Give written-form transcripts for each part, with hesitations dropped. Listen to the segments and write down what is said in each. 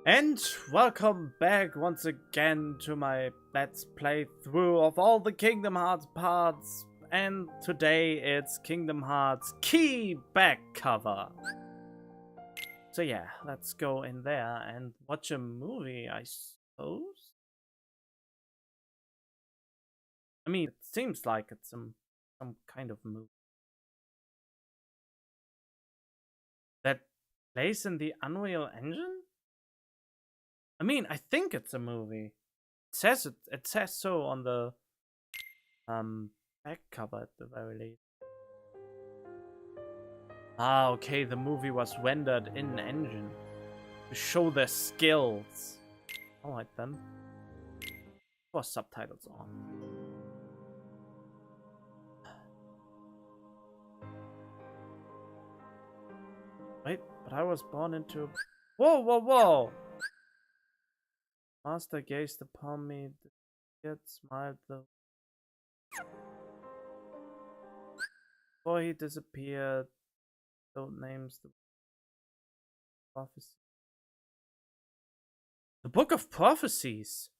And welcome back once again to my Let's Play through of all the Kingdom Hearts parts. And today it's Kingdom Hearts Key back cover. So yeah, let's go in there and watch a movie, I suppose. I mean, it seems like it's some kind of movie. That plays in the Unreal Engine? I mean, I think it's a movie. It says so on the back cover at the very least. Ah, okay, the movie was rendered in engine to show their skills. Alright then. For subtitles on. Wait, but I was born into... Whoa, whoa, whoa! Master gazed upon me, yet smiled though. Before he disappeared, don't names the prophecy. The Book of Prophecies?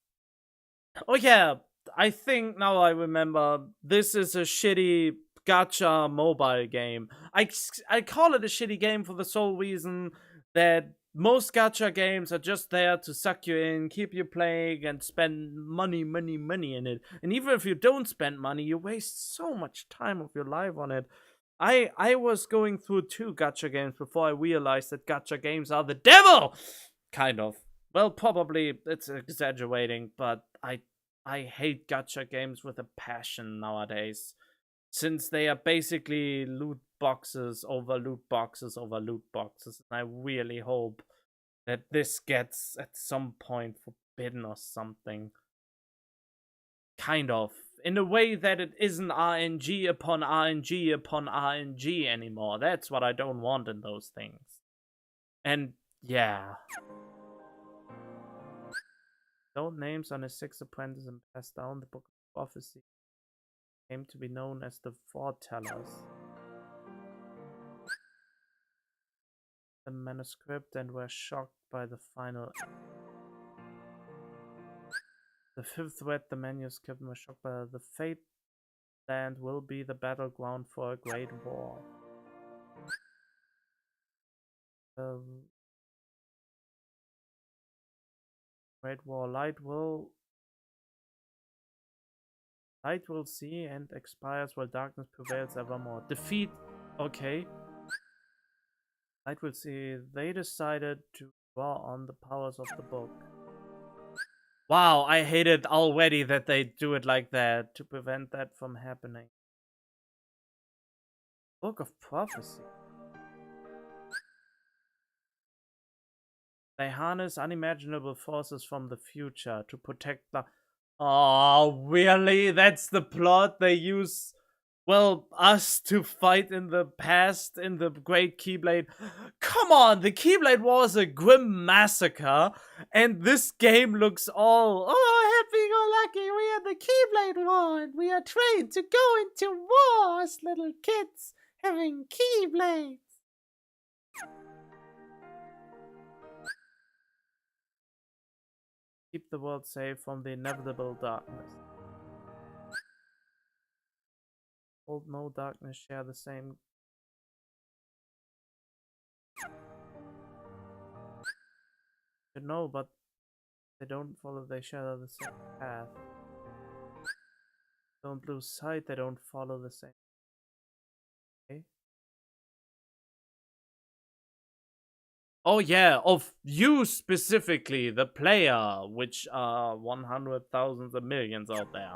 Oh yeah, I think now I remember. This is a shitty gacha mobile game. I call it a shitty game for the sole reason that most gacha games are just there to suck you in, keep you playing, and spend money in it. And even if you don't spend money, you waste so much time of your life on it. I was going through 2 gacha games before I realized that gacha games are the devil! Kind of. Well, probably it's exaggerating, but I hate gacha games with a passion nowadays, since they are basically loot boxes over loot boxes over loot boxes. And I really hope that this gets at some point forbidden or something. Kind of. In a way that it isn't RNG upon RNG upon RNG anymore. That's what I don't want in those things. And yeah. Don't names on his 6 apprentices and passed down the Book of Prophecy. Came to be known as the Foretellers. The manuscript and were shocked by the final. The 5th read the manuscript and were shocked by the fate. Land will be the battleground for a great war. Great war. Light will see and expires while darkness prevails evermore. Defeat. Okay. Light will see. They decided to draw on the powers of the book. Wow, I hate it already that they do it like that to prevent that from happening. Book of Prophecy. They harness unimaginable forces from the future to protect the... Oh, really? That's the plot they use? Well, us to fight in the past in the Great Keyblade. Come on, the Keyblade War is a grim massacre, and this game looks all, oh, happy-go-lucky, we are the Keyblade War, and we are trained to go into war as little kids having Keyblades. Keep the world safe from the inevitable darkness. Hold no darkness, share the same. You know, but they don't follow, they share the same path. Don't lose sight, they don't follow the same. Okay. Oh yeah, of you specifically, the player, which are 100,000 of millions out there.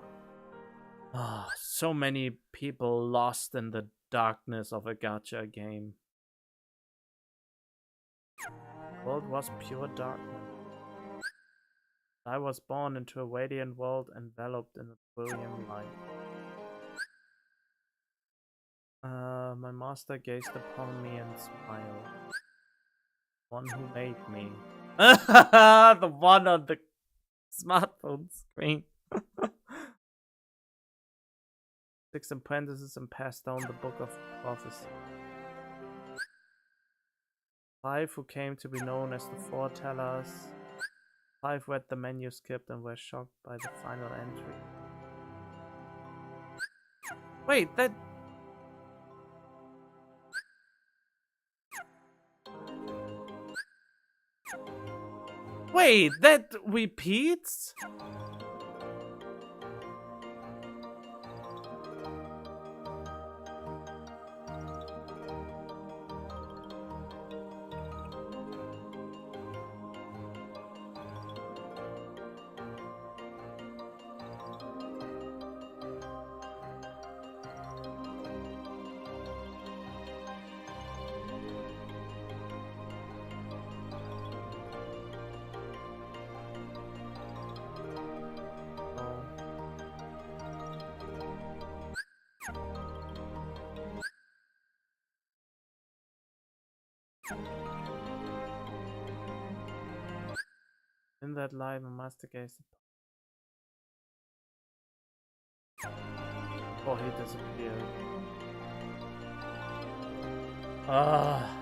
Ah, so many people lost in the darkness of a gacha game. The world was pure darkness. I was born into a radiant world enveloped in a brilliant light. My master gazed upon me and smiled. One who made me. The one on the smartphone screen. 6 apprentices and passed down the Book of Prophecy. 5 who came to be known as the Foretellers. 5 read the manuscript and were shocked by the final entry. Wait, that... Wait, that repeats? In that live and master case. Oh, he disappeared. Ah.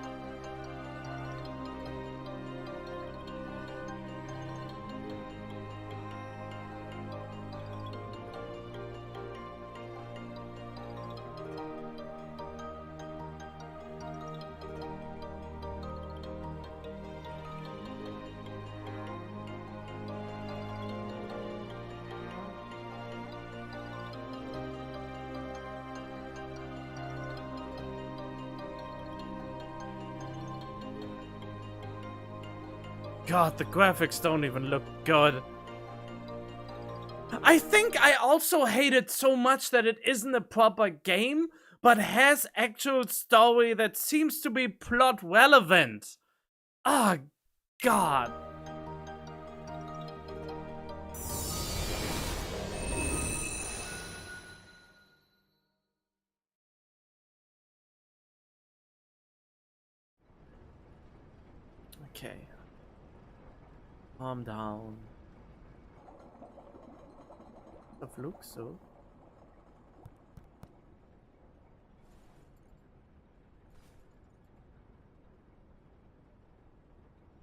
God, the graphics don't even look good. I think I also hate it so much that it isn't a proper game, but has actual story that seems to be plot relevant. Ah, God. Okay. Calm down. Of looks so.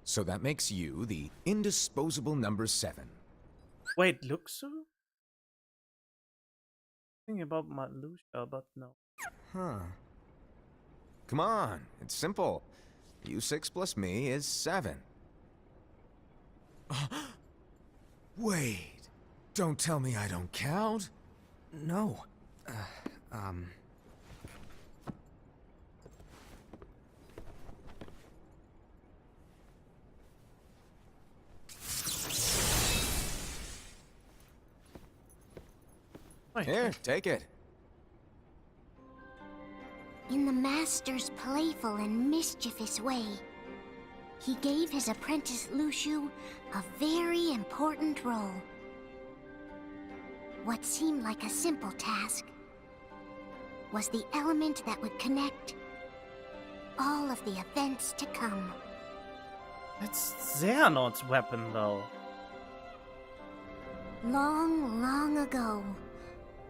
So that makes you the indisposable number 7. Wait, looks so? Thinking about Malusha, but no. Huh. Come on, it's simple. U6 plus me is 7. Wait, don't tell me I don't count. No. Wait. Here, take it. In the master's playful and mischievous way, he gave his apprentice Lushu a very important role. What seemed like a simple task was the element that would connect all of the events to come. It's Xehanort's weapon, though. Long, long ago,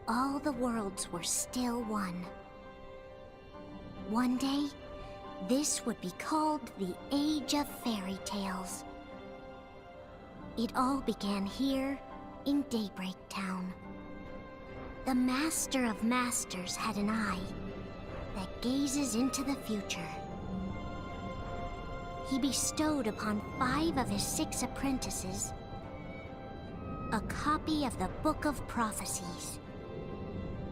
all the worlds were still one. One day, this would be called the Age of Fairy Tales. It all began here in Daybreak Town. The Master of Masters had an eye that gazes into the future. He bestowed upon 5 of his 6 apprentices a copy of the Book of Prophecies,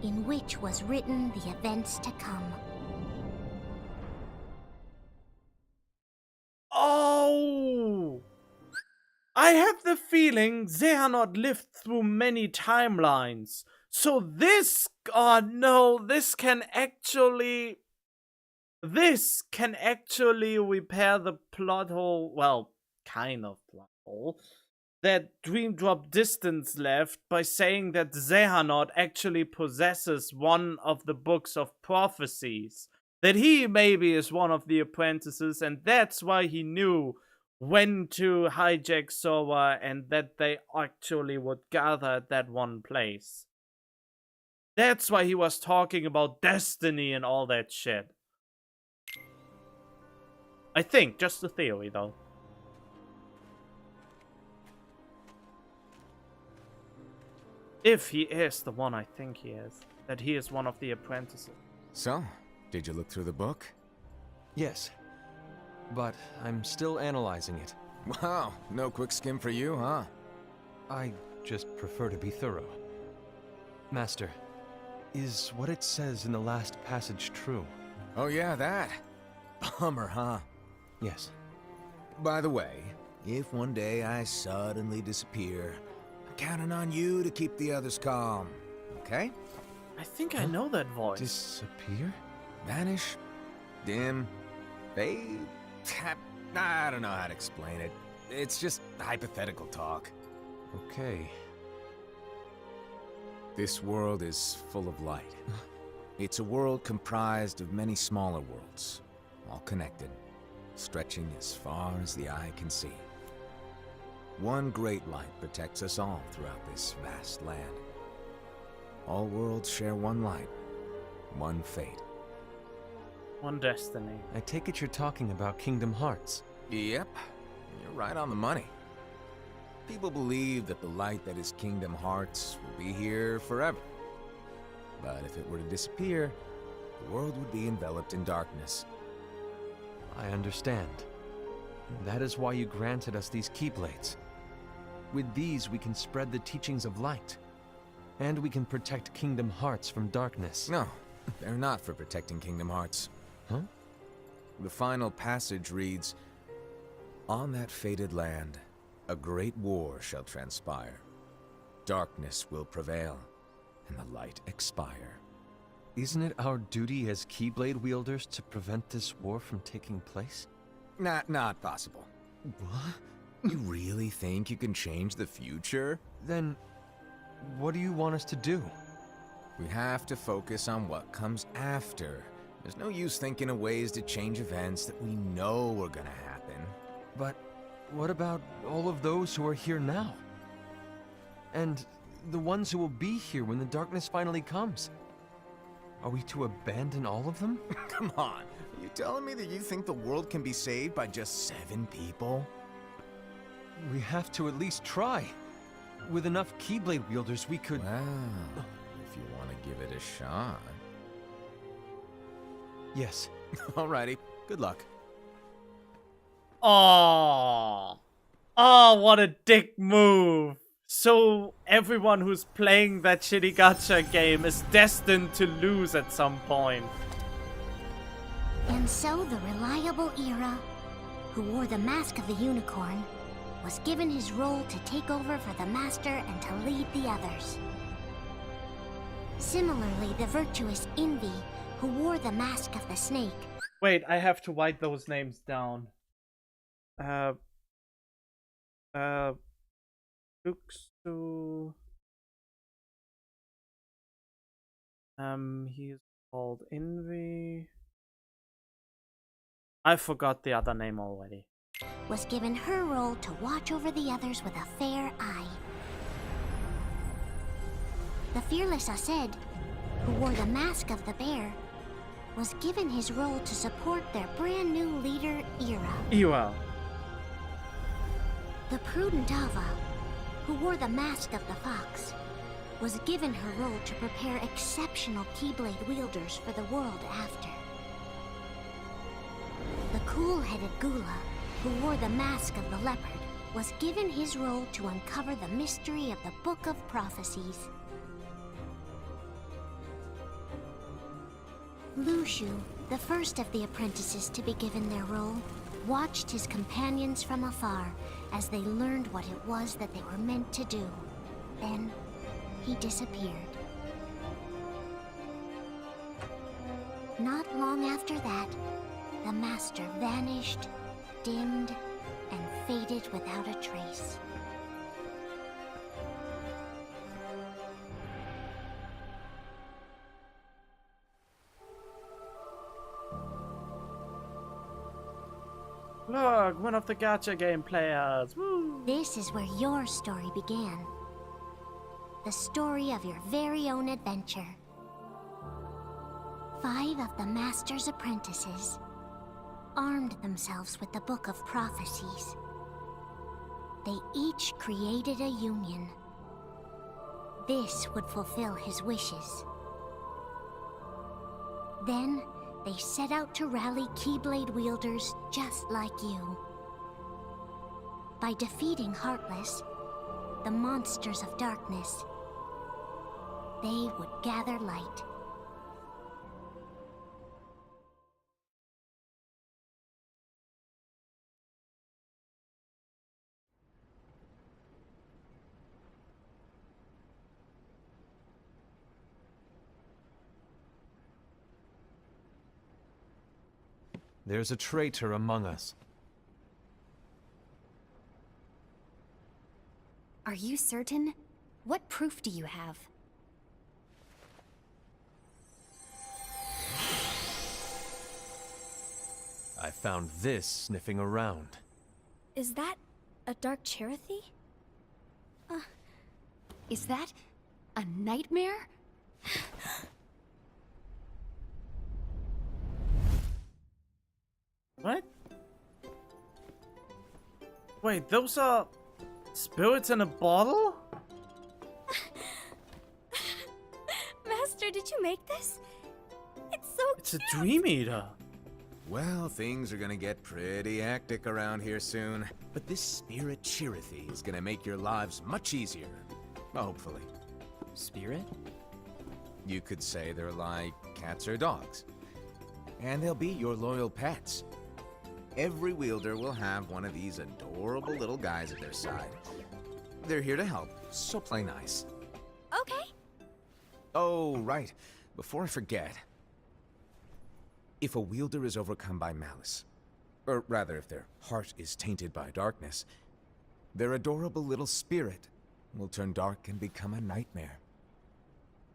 in which was written the events to come. Oh! I have the feeling Xehanort lived through many timelines. So this... Oh no, this can actually repair the plot hole... Well, kind of plot hole. That Dream Drop Distance left by saying that Xehanort actually possesses one of the books of prophecies. That he maybe is one of the apprentices, and that's why he knew when to hijack Sora and that they actually would gather at that one place. That's why he was talking about destiny and all that shit. I think, just a theory though. If he is the one I think he is. That he is one of the apprentices. So, did you look through the book? Yes, but I'm still analyzing it. Wow, no quick skim for you, huh? I just prefer to be thorough. Master, is what it says in the last passage true? Oh yeah, that. Bummer, huh? Yes. By the way, if one day I suddenly disappear, I'm counting on you to keep the others calm, okay? I think I know that voice. Disappear? Vanish, dim, fade. I don't know how to explain it. It's just hypothetical talk. Okay. This world is full of light. It's a world comprised of many smaller worlds, all connected, stretching as far as the eye can see. One great light protects us all throughout this vast land. All worlds share one light, one fate. One destiny. I take it you're talking about Kingdom Hearts. Yep, you're right on the money. People believe that the light that is Kingdom Hearts will be here forever. But if it were to disappear, the world would be enveloped in darkness. I understand. That is why you granted us these Keyblades. With these, we can spread the teachings of light. And we can protect Kingdom Hearts from darkness. No, they're not for protecting Kingdom Hearts. Huh? The final passage reads, "On that fated land, a great war shall transpire. Darkness will prevail, and the light expire." Isn't it our duty as Keyblade wielders to prevent this war from taking place? Not possible. What? You really think you can change the future? Then, what do you want us to do? We have to focus on what comes after. There's no use thinking of ways to change events that we know are gonna happen. But what about all of those who are here now? And the ones who will be here when the darkness finally comes? Are we to abandon all of them? Come on, are you telling me that you think the world can be saved by just 7 people? We have to at least try. With enough Keyblade wielders, we could... Well, if you want to give it a shot. Yes. Alrighty, good luck. Oh, oh, what a dick move. So everyone who's playing that shitty gacha game is destined to lose at some point. And so the reliable Era, who wore the mask of the unicorn, was given his role to take over for the Master and to lead the others. Similarly, the virtuous Envy, who wore the mask of the snake. Wait, I have to write those names down. Uksu. He's called Envy. I forgot the other name already. Was given her role to watch over the others with a fair eye. The fearless Aced, who wore the mask of the bear, was given his role to support their brand new leader, Era. Era. The prudent Ava, who wore the mask of the fox, was given her role to prepare exceptional Keyblade wielders for the world after. The cool-headed Gula, who wore the mask of the leopard, was given his role to uncover the mystery of the Book of Prophecies. Lushu, the first of the apprentices to be given their role, watched his companions from afar as they learned what it was that they were meant to do. Then, he disappeared. Not long after that, the Master vanished, dimmed, and faded without a trace. Look, one of the gacha game players. Woo! This is where your story began. The story of your very own adventure. 5 of the Master's apprentices armed themselves with the Book of Prophecies. They each created a union. this would fulfill his wishes. Then, they set out to rally Keyblade wielders just like you. By defeating Heartless, the monsters of darkness, they would gather light. There's a traitor among us. Are you certain? What proof do you have? I found this sniffing around. Is that a dark Cherothy? Is that a nightmare? What? Wait, those are spirits in a bottle? Master, did you make this? It's so It's a Dream Eater. Well, things are gonna get pretty hectic around here soon. But this spirit Cherothy is gonna make your lives much easier. Hopefully. Spirit? You could say they're like cats or dogs. And they'll be your loyal pets. Every wielder will have one of these adorable little guys at their side. They're here to help, so play nice. okay. Oh, right. Before I forget. If a wielder is overcome by malice, or rather if their heart is tainted by darkness, their adorable little spirit will turn dark and become a nightmare.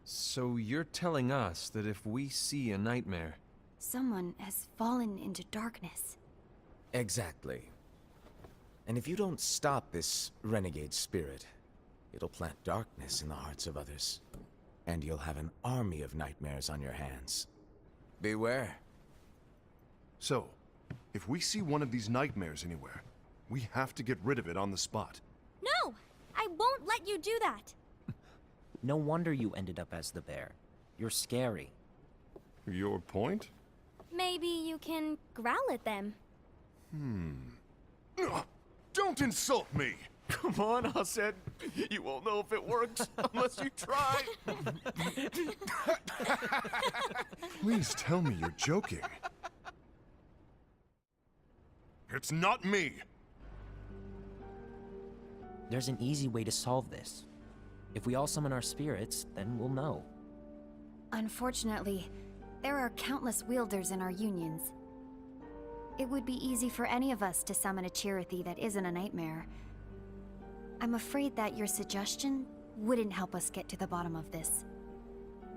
So you're telling us that if we see a nightmare, Someone has fallen into darkness. Exactly. And if you don't stop this renegade spirit, it'll plant darkness in the hearts of others. And you'll have an army of nightmares on your hands. Beware. So, if we see one of these nightmares anywhere, we have to get rid of it on the spot. No! I won't let you do that! No wonder you ended up as the bear. You're scary. Your point? Maybe you can growl at them. Ugh, don't insult me! come on, Hassan. You won't know if it works unless you try. Please tell me you're joking. It's not me! There's an easy way to solve this. If we all summon our spirits, then we'll know. Unfortunately, there are countless wielders in our unions. It would be easy for any of us to summon a Cherothy that isn't a nightmare. I'm afraid that your suggestion wouldn't help us get to the bottom of this.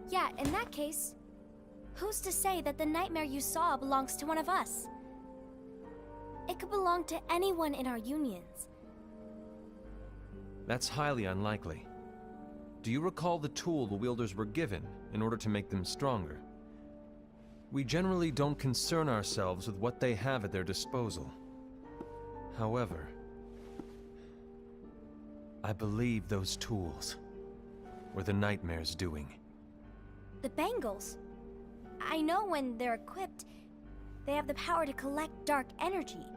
Yeah, in that case, who's to say that the nightmare you saw belongs to one of us? It could belong to anyone in our unions. That's highly unlikely. Do you recall the tool the wielders were given in order to make them stronger? We generally don't concern ourselves with what they have at their disposal. However, I believe those tools were the nightmare's doing. The bangles. I know when they're equipped, they have the power to collect dark energy.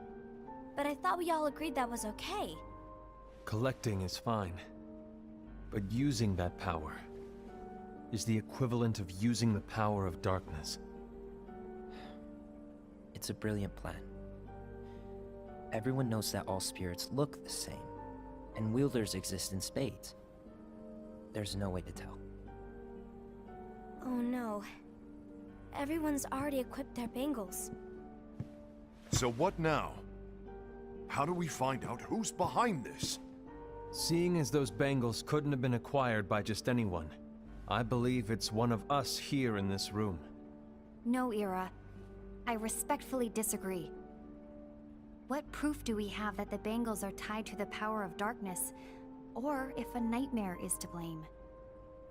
But I thought we all agreed that was okay. Collecting is fine, but using that power is the equivalent of using the power of darkness. It's a brilliant plan. Everyone knows that all spirits look the same, and wielders exist in spades. There's no way to tell. Oh no. Everyone's already equipped their bangles. So what now? How do we find out who's behind this? Seeing as those bangles couldn't have been acquired by just anyone, I believe it's one of us here in this room. No, Ira. I respectfully disagree. What proof do we have that the bangles are tied to the power of darkness, or if a nightmare is to blame?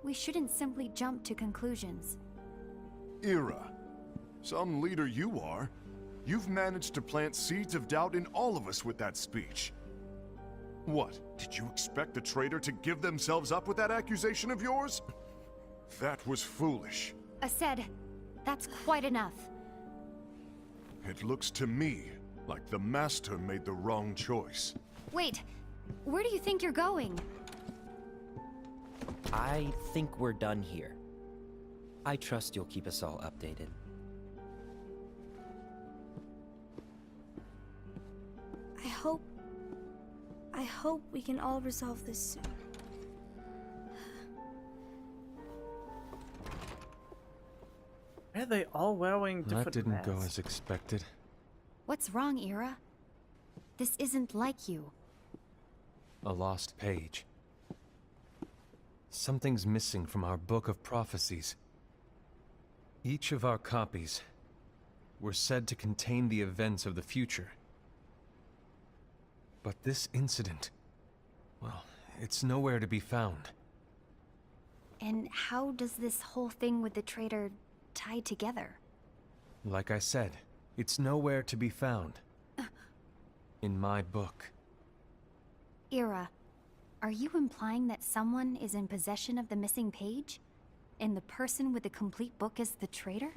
We shouldn't simply jump to conclusions. Ira, some leader you are. You've managed to plant seeds of doubt in all of us with that speech. What? Did you expect the traitor to give themselves up with that accusation of yours? That was foolish. Said, that's quite enough. It looks to me like the Master made the wrong choice. Wait, where do you think you're going? I think we're done here. I trust you'll keep us all updated. I hope we can all resolve this soon. Why are they all wearing different That didn't go masks? as expected. What's wrong, Ira? This isn't like you. A lost page. Something's missing from our book of prophecies. Each of our copies were said to contain the events of the future. But this incident, well, it's nowhere to be found. And how does this whole thing with the traitor tie together? Like I said, it's nowhere to be found. In my book. Ira, are you implying that someone is in possession of the missing page? And the person with the complete book is the traitor?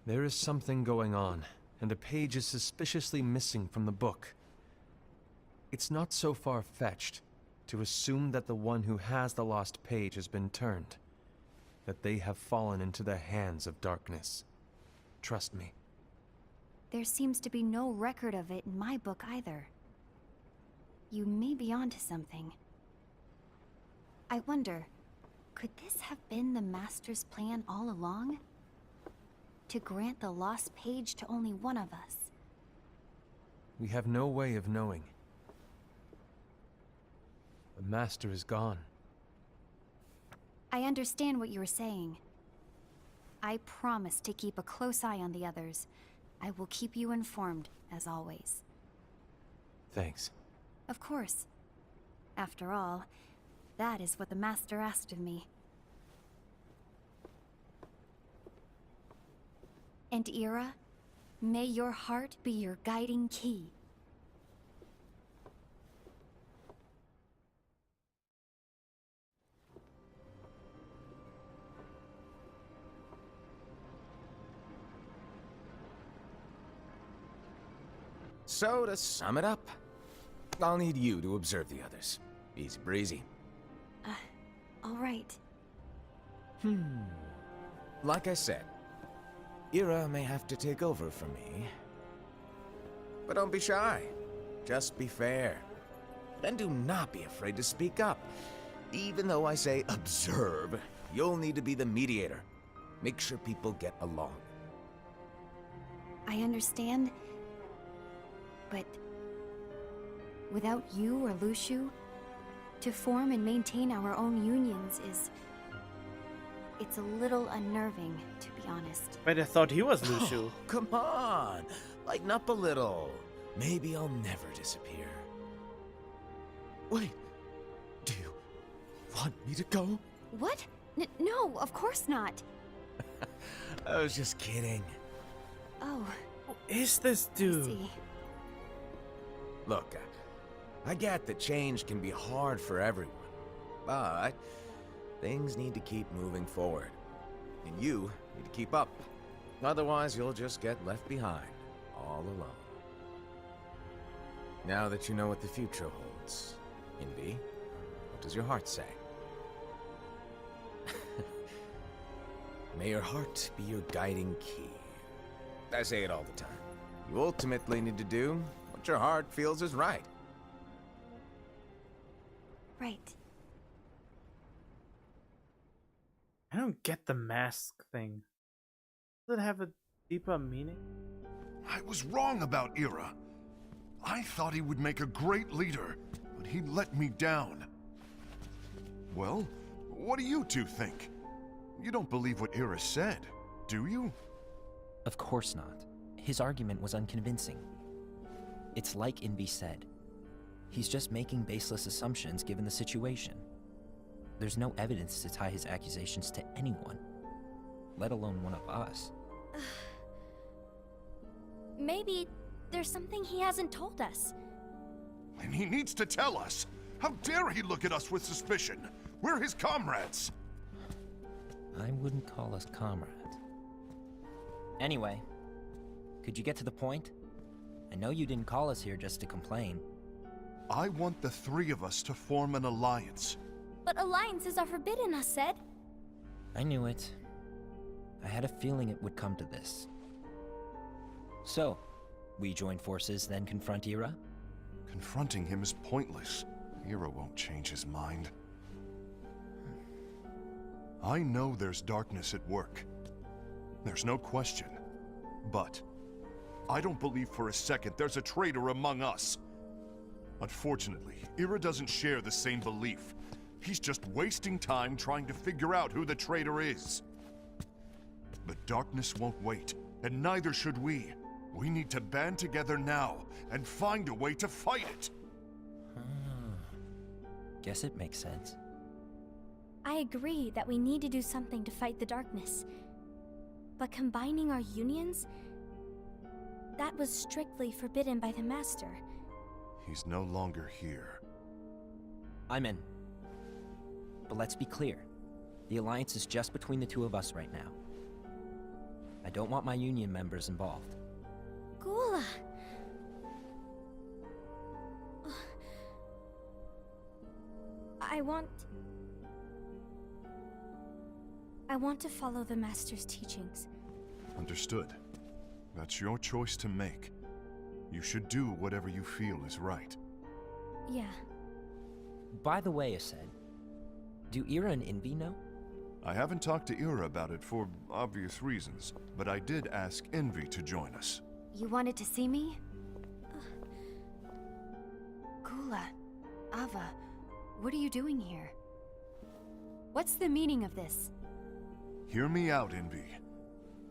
There is something going on, and a page is suspiciously missing from the book. It's not so far-fetched to assume that the one who has the lost page has been turned, that they have fallen into the hands of darkness. Trust me. There seems to be no record of it in my book either. You may be onto something. I wonder, could this have been the Master's plan all along? To grant the lost page to only one of us? We have no way of knowing. The Master is gone. I understand what you were saying. I promise to keep a close eye on the others. I will keep you informed, as always. Thanks. Of course. After all, that is what the Master asked of me. And Ira, may your heart be your guiding key. So, to sum it up, I'll need you to observe the others. Easy breezy. All right. Like I said, Ira may have to take over for me. But don't be shy. Just be fair. And do not be afraid to speak up. Even though I say observe, you'll need to be the mediator. Make sure people get along. I understand. But without you or Luciu, to form and maintain our own unions is... it's a little unnerving, to be honest. Wait, I thought he was Luciu. Oh, come on! Lighten up a little. Maybe I'll never disappear. Wait, do you want me to go? What? No, of course not. I was just kidding. Oh, Who is this I dude? see. Look, I get that change can be hard for everyone, but things need to keep moving forward. And you need to keep up. Otherwise, you'll just get left behind, all alone. Now that you know what the future holds, Invi, what does your heart say? May your heart be your guiding key. I say it all the time. You ultimately need to do what your heart feels is right. Right. I don't get the mask thing. Does it have a deeper meaning? I was wrong about Ira. I thought he would make a great leader, but he let me down. Well, what do you two think? You don't believe what Ira said, do you? Of course not. His argument was unconvincing. It's like Invi said. He's just making baseless assumptions given the situation. There's no evidence to tie his accusations to anyone, let alone one of us. Maybe there's something he hasn't told us. And he needs to tell us. How dare he look at us with suspicion? We're his comrades. I wouldn't call us comrades. Anyway, could you get to the point? I know you didn't call us here just to complain. I want the three of us to form an alliance. But alliances are forbidden, I said. I knew it. I had a feeling it would come to this. So, we join forces, then confront Ira? Confronting him is pointless. Ira won't change his mind. I know there's darkness at work. There's no question. But I don't believe for a second there's a traitor among us. Unfortunately, Ira doesn't share the same belief. He's just wasting time trying to figure out who the traitor is. The darkness won't wait, and neither should we. We need to band together now and find a way to fight it. Guess it makes sense. I agree that we need to do something to fight the darkness. But combining our unions? That was strictly forbidden by the Master. He's no longer here. I'm in. But let's be clear. The alliance is just between the two of us right now. I don't want my union members involved. Gula! I want to follow the Master's teachings. Understood. That's your choice to make. You should do whatever you feel is right. Yeah. By the way, Ased, do Ira and Envy know? I haven't talked to Ira about it for obvious reasons, but I did ask Envy to join us. You wanted to see me? Gula, Ava, what are you doing here? What's the meaning of this? Hear me out, Envy.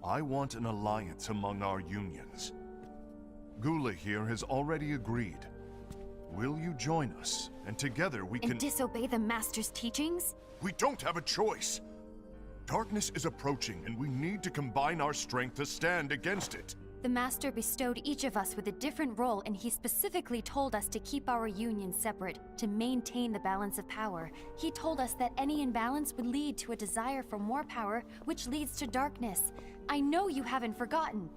I want an alliance among our unions. Gula here has already agreed. Will you join us? And together we can— And disobey the Master's teachings? We don't have a choice! Darkness is approaching, and we need to combine our strength to stand against it. The Master bestowed each of us with a different role, and he specifically told us to keep our union separate, to maintain the balance of power. He told us that any imbalance would lead to a desire for more power, which leads to darkness. I know you haven't forgotten.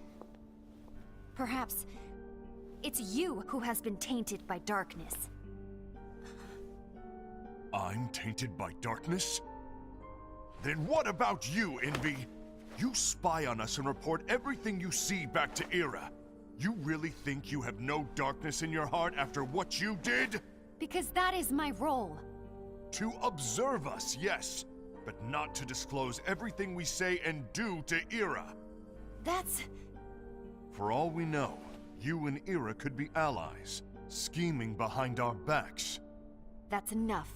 Perhaps it's you who has been tainted by darkness. I'm tainted by darkness? Then what about you, Envy? You spy on us and report everything you see back to Ira. You really think you have no darkness in your heart after what you did? Because that is my role. To observe us, yes, but not to disclose everything we say and do to Ira. That's... For all we know, you and Ira could be allies, scheming behind our backs. that's enough.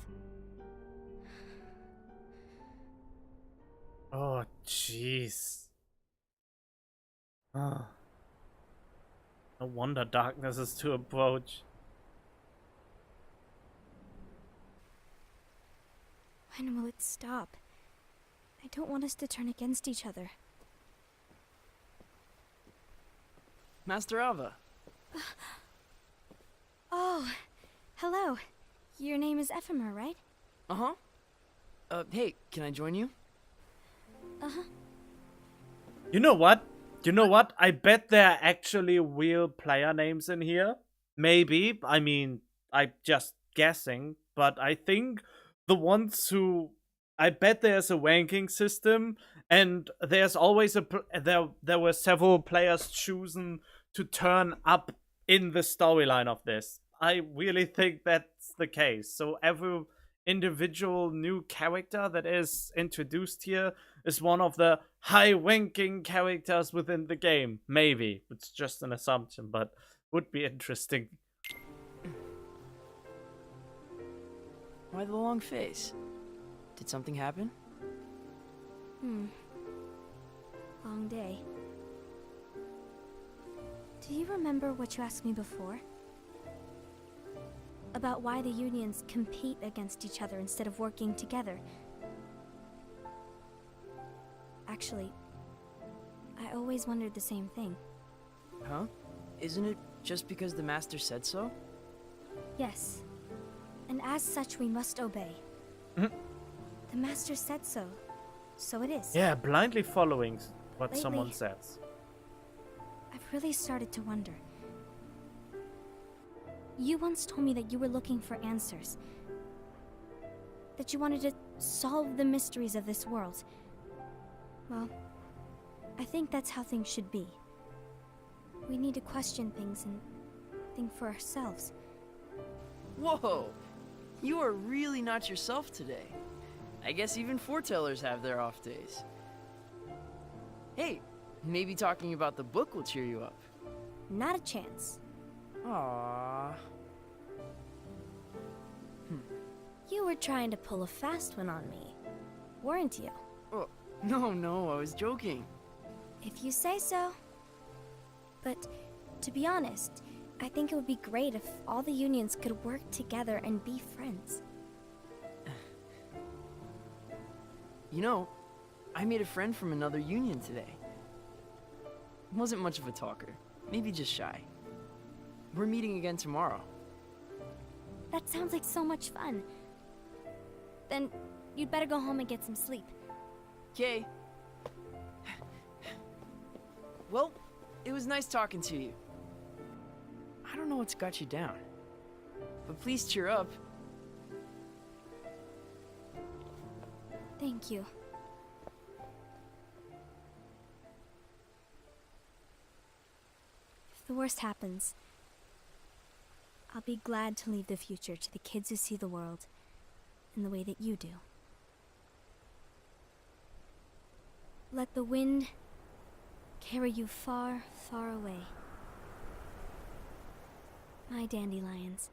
Oh, jeez. Oh. No wonder darkness is to approach. When will it stop? I don't want us to turn against each other. Master Ava. Oh, hello. Your name is Ephemer, right? Uh-huh. Hey, can I join you? Uh-huh. You know what? You know what? I bet there are actually real player names in here. Maybe. I mean, I'm just guessing. But I think the ones who... I bet there's a ranking system. And there's always a... There were several players chosen to turn up in the storyline of this. I really think that's the case. So every individual new character that is introduced here is one of the high-ranking characters within the game. Maybe. It's just an assumption, but would be interesting. Why the long face? Did something happen? Long day. Do you remember what you asked me before? About why the unions compete against each other instead of working together. Actually, I always wondered the same thing. Huh? Isn't it just because the Master said so? Yes. And as such, we must obey. Mhm. The Master said so. So it is. Yeah, blindly following what Lately- someone says. I've really started to wonder. You once told me that you were looking for answers. That you wanted to solve the mysteries of this world. Well, I think that's how things should be. We need to question things and think for ourselves. Whoa! You are really not yourself today. I guess even foretellers have their off days. Hey, maybe talking about the book will cheer you up. Not a chance. Aww. You were trying to pull a fast one on me, weren't you? Oh, no, I was joking. If you say so. But to be honest, I think it would be great if all the unions could work together and be friends. You know, I made a friend from another union today. Wasn't much of a talker, maybe just shy. We're meeting again tomorrow. That sounds like so much fun. Then you'd better go home and get some sleep. Okay. Well, it was nice talking to you. I don't know what's got you down, but please cheer up. Thank you. If the worst happens, I'll be glad to leave the future to the kids who see the world in the way that you do. Let the wind carry you far, far away. My dandelions.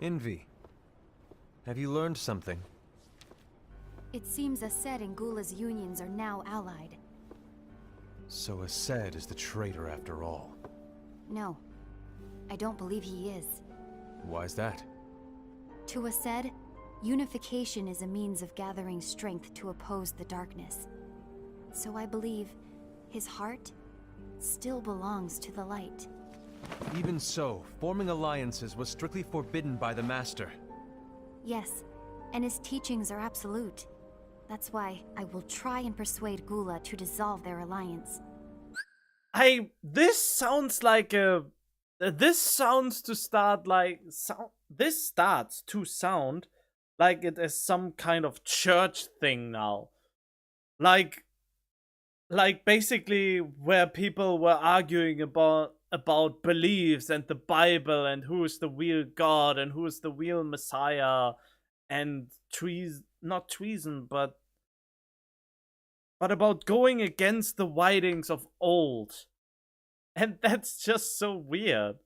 Envy, have you learned something? It seems Ased and Gula's unions are now allied. So Ased is the traitor after all. No, I don't believe he is. Why's that? To Ased, unification is a means of gathering strength to oppose the darkness. So I believe his heart still belongs to the light. Even so, forming alliances was strictly forbidden by the Master. Yes, and his teachings are absolute. That's why I will try and persuade Gula to dissolve their alliance. This sounds like a. This sounds to start like. This starts to sound like it is some kind of church thing now. Like basically where people were arguing about beliefs and the Bible and who is the real God and who is the real Messiah and not treason, but about going against the writings of old. And that's just so weird.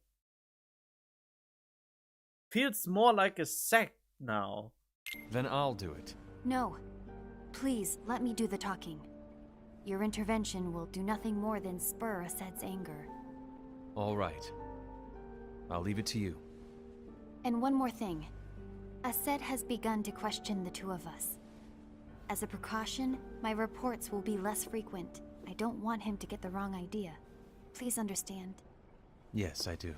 Feels more like a sect now. Then I'll do it. No. Please, let me do the talking. Your intervention will do nothing more than spur Ased's anger. All right. I'll leave it to you. And one more thing. Ased has begun to question the two of us. As a precaution, my reports will be less frequent. I don't want him to get the wrong idea. Please understand. Yes, I do.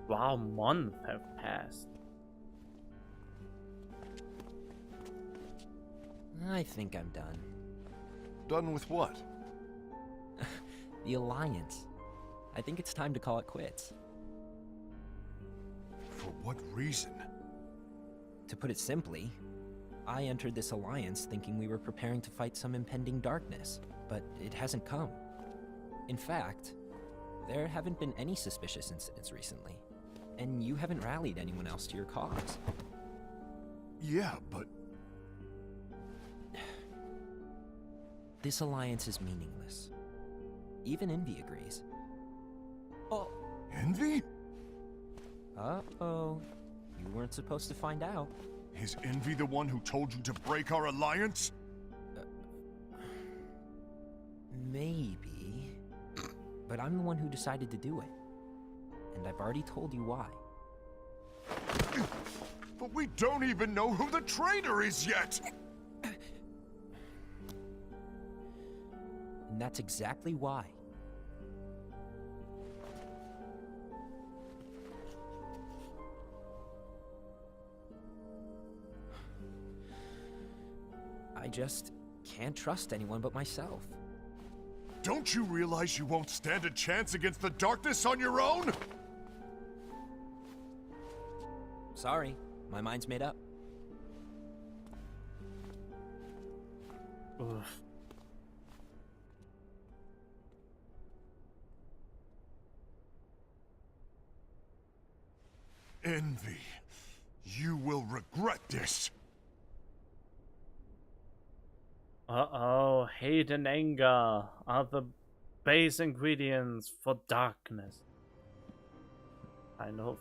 Wow, months have passed. I think I'm done. Done with what? The Alliance. I think it's time to call it quits. For what reason? To put it simply, I entered this alliance thinking we were preparing to fight some impending darkness, but it hasn't come. In fact, there haven't been any suspicious incidents recently, and you haven't rallied anyone else to your cause. Yeah, but This alliance is meaningless. Even Envy agrees. Oh. Envy? Uh-oh. You weren't supposed to find out. Is Envy the one who told you to break our alliance? Maybe. But I'm the one who decided to do it. And I've already told you why. But we don't even know who the traitor is yet! And that's exactly why. I just can't trust anyone but myself. Don't you realize you won't stand a chance against the darkness on your own? Sorry, my mind's made up. Ugh. Envy, you will regret this. Uh-oh, hate and anger are the base ingredients for darkness. I know.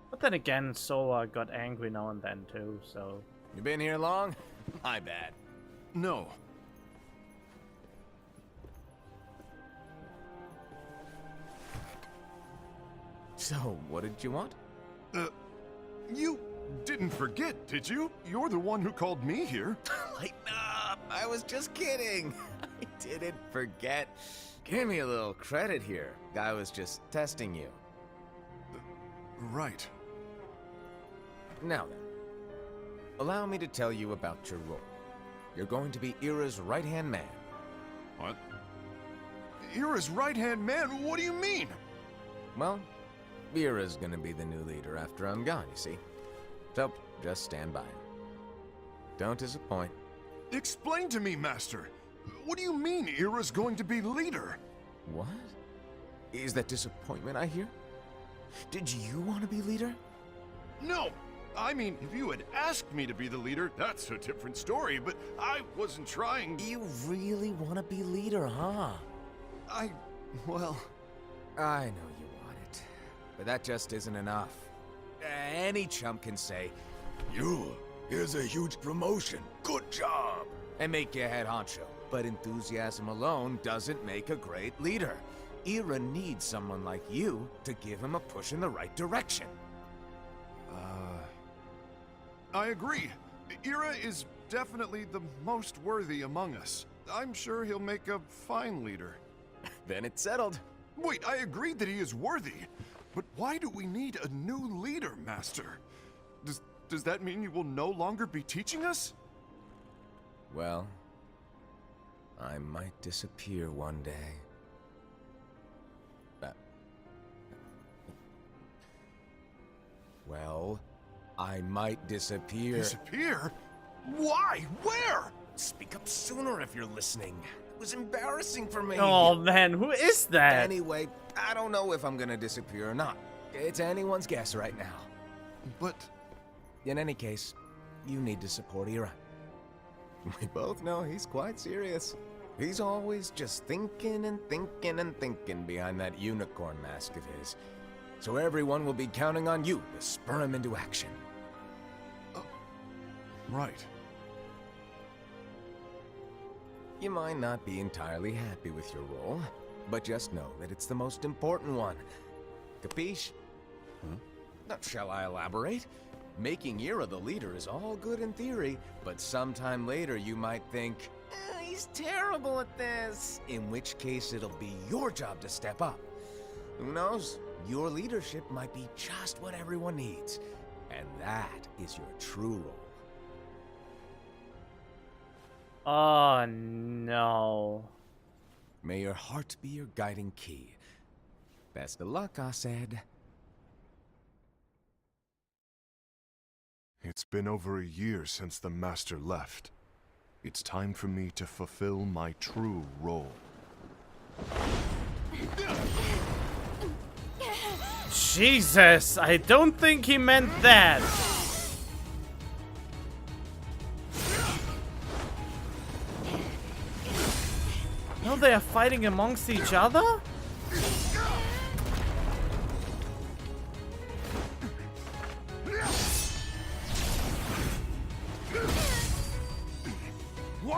But then again, Sola got angry now and then too, so... You been here long? My bad. No. So, what did you want? You didn't forget, did you? You're the one who called me here. Lighten up! I was just kidding. I didn't forget. Give me a little credit here. I was just testing you. Right. Now then, allow me to tell you about your role. You're going to be Ira's right-hand man. What? Ira's right-hand man? What do you mean? Well, Ira's gonna be the new leader after I'm gone, you see. So, just stand by. Don't disappoint. Explain to me, Master. What do you mean Ira's going to be leader? What? Is that disappointment I hear? Did you want to be leader? No! I mean, if you had asked me to be the leader, that's a different story, but I wasn't trying... You really want to be leader, huh? Well... I know you want it, but that just isn't enough. Any chump can say, here's a huge promotion, good job, and make you head honcho. But enthusiasm alone doesn't make a great leader. Ira needs someone like you to give him a push in the right direction. I agree. Ira is definitely the most worthy among us. I'm sure he'll make a fine leader. Then it's settled. Wait, I agreed that he is worthy. But why do we need a new leader, Master? Does that mean you will no longer be teaching us? Well, I might disappear one day. Well, I might disappear. Disappear? Why? Where? Speak up sooner if you're listening. It was embarrassing for me. Oh man, who is that? Anyway, I don't know if I'm gonna disappear or not. It's anyone's guess right now. But... In any case, you need to support Ira. We both know he's quite serious. He's always just thinking and thinking and thinking behind that unicorn mask of his. So everyone will be counting on you to spur him into action. Right. You might not be entirely happy with your role, but just know that it's the most important one. Capiche? Now, shall I elaborate? Making Ira the leader is all good in theory, but sometime later you might think, he's terrible at this. In which case it'll be your job to step up. Who knows? Your leadership might be just what everyone needs. And that is your true role. Oh no. May your heart be your guiding key. Best of luck, I said. It's been over a year since the Master left. It's time for me to fulfill my true role. Jesus, I don't think he meant that. No, they are fighting amongst each other?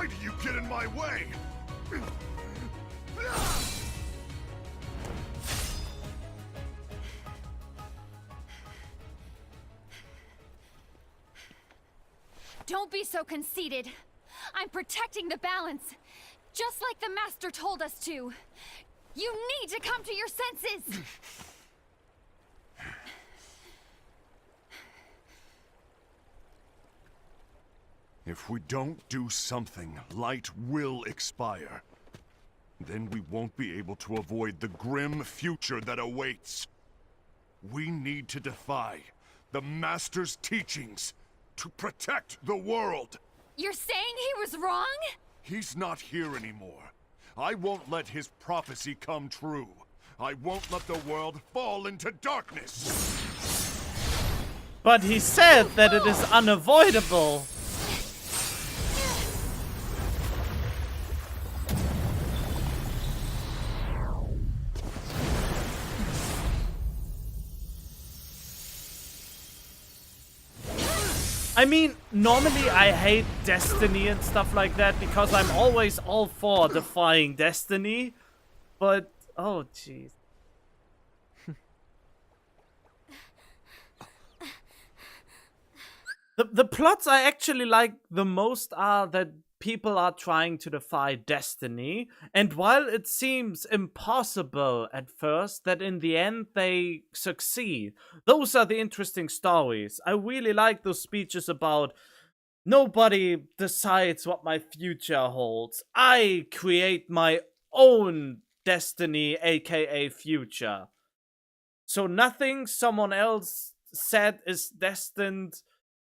Why do you get in my way? Don't be so conceited. I'm protecting the balance, just like the Master told us to. You need to come to your senses! If we don't do something, light will expire. Then we won't be able to avoid the grim future that awaits. We need to defy the Master's teachings to protect the world. You're saying he was wrong? He's not here anymore. I won't let his prophecy come true. I won't let the world fall into darkness. But he said that it is unavoidable. I mean, normally I hate Destiny and stuff like that because I'm always all for defying Destiny. But, oh jeez. The plots I actually like the most are that people are trying to defy Destiny, and while it seems impossible at first, that in the end they succeed. Those are the interesting stories. I really like those speeches about nobody decides what my future holds. I create my own destiny, aka future. So nothing someone else said is destined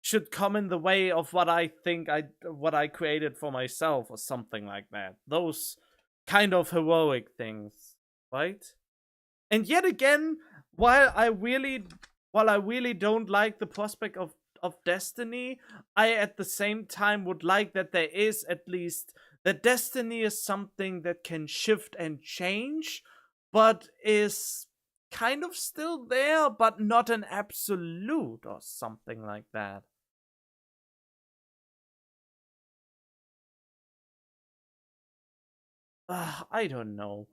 should come in the way of what I think what I created for myself, or something like that. Those kind of heroic things, right? And yet again, while I really don't like the prospect of Destiny, I at the same time would like that there is at least that Destiny is something that can shift and change, but is kind of still there, but not an absolute or something like that. I don't know.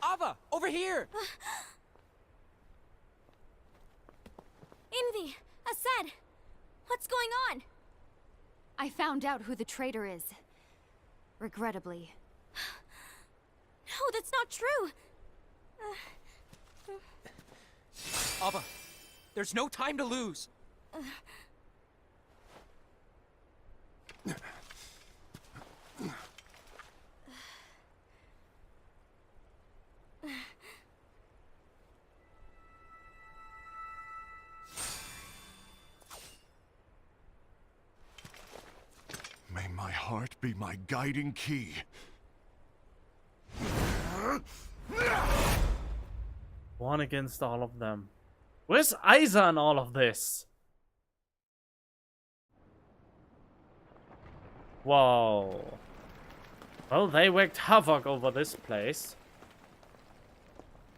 Ava, over here! Envy! Asad! What's going on? I found out who the traitor is. Regrettably. No, that's not true! Ava, there's no time to lose. May my heart be my guiding key. One against all of them. Where's Isa in all of this? Whoa. Well, they wreaked havoc over this place.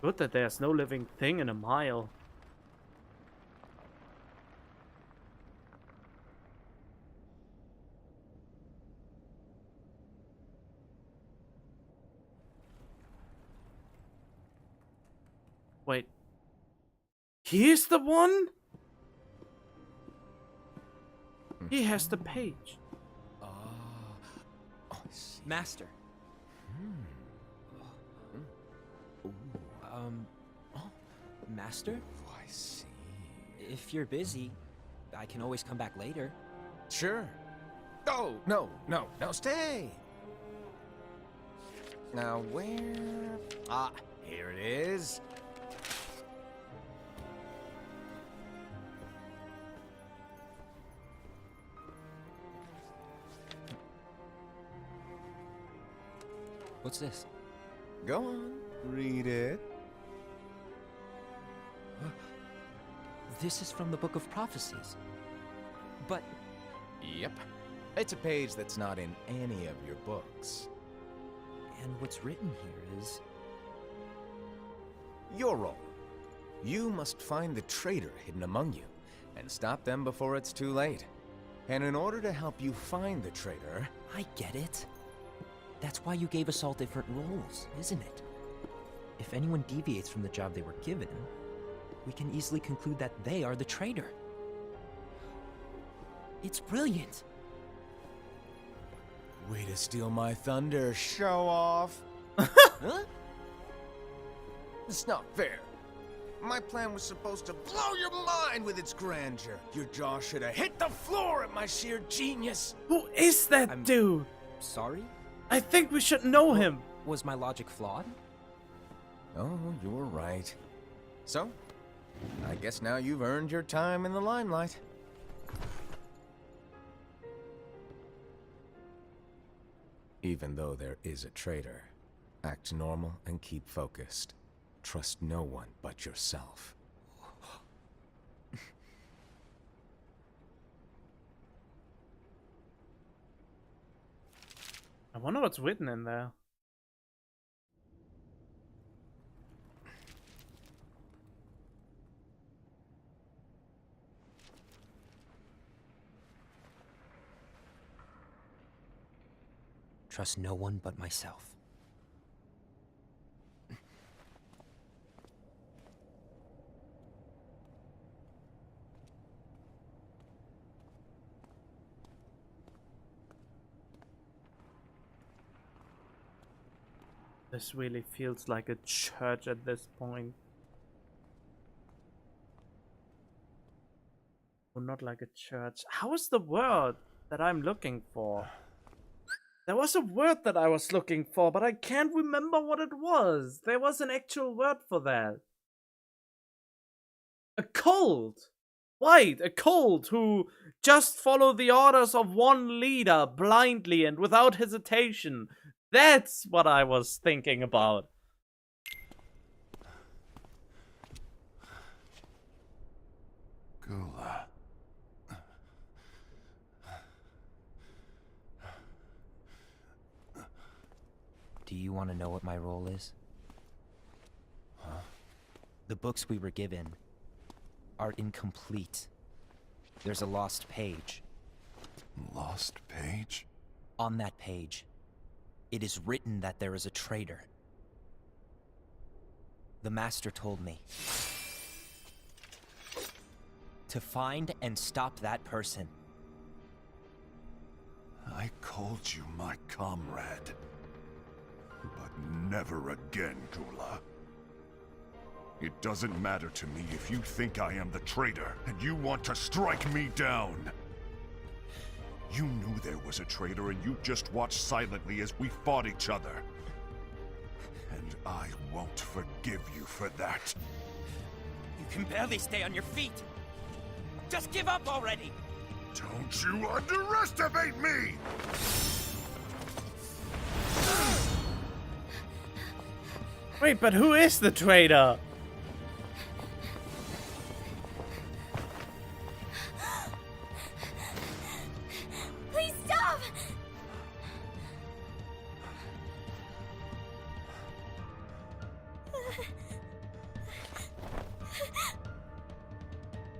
Good that there's no living thing in a mile. Wait. He's the one? He has the page. Master. Master? Oh, I see. If you're busy, I can always come back later. Sure. Oh, no, stay. Now where? Ah, here it is. What's this? Go on, read it. This is from the Book of Prophecies. But Yep. It's a page that's not in any of your books. and what's written here is Your role. You must find the traitor hidden among you, and stop them before it's too late. And in order to help you find the traitor... I get it. That's why you gave us all different roles, isn't it? If anyone deviates from the job they were given, we can easily conclude that they are the traitor. It's brilliant. Way to steal my thunder, show off. Huh? It's not fair. My plan was supposed to blow your mind with its grandeur. Your jaw should have hit the floor at my sheer genius. Who is that dude? Sorry? I think we should know him. Was my logic flawed? Oh, you were right. So, I guess now you've earned your time in the limelight. Even though there is a traitor, act normal and keep focused. Trust no one but yourself. I wonder what's written in there. Trust no one but myself. This really feels like a church at this point. Well, not like a church. How is the word that I'm looking for? There was a word that I was looking for, but I can't remember what it was. There was an actual word for that. A cult! Right, a cult who just follow the orders of one leader blindly and without hesitation. That's what I was thinking about. Gula. Do you want to know what my role is? Huh? The books we were given are incomplete. There's a lost page. Lost page? On that page, it is written that there is a traitor. The Master told me to find and stop that person. I called you my comrade. But never again, Gula. It doesn't matter to me if you think I am the traitor, and you want to strike me down. You knew there was a traitor, and you just watched silently as we fought each other. And I won't forgive you for that. You can barely stay on your feet. Just give up already! Don't you underestimate me! Wait, but who is the traitor? Please stop!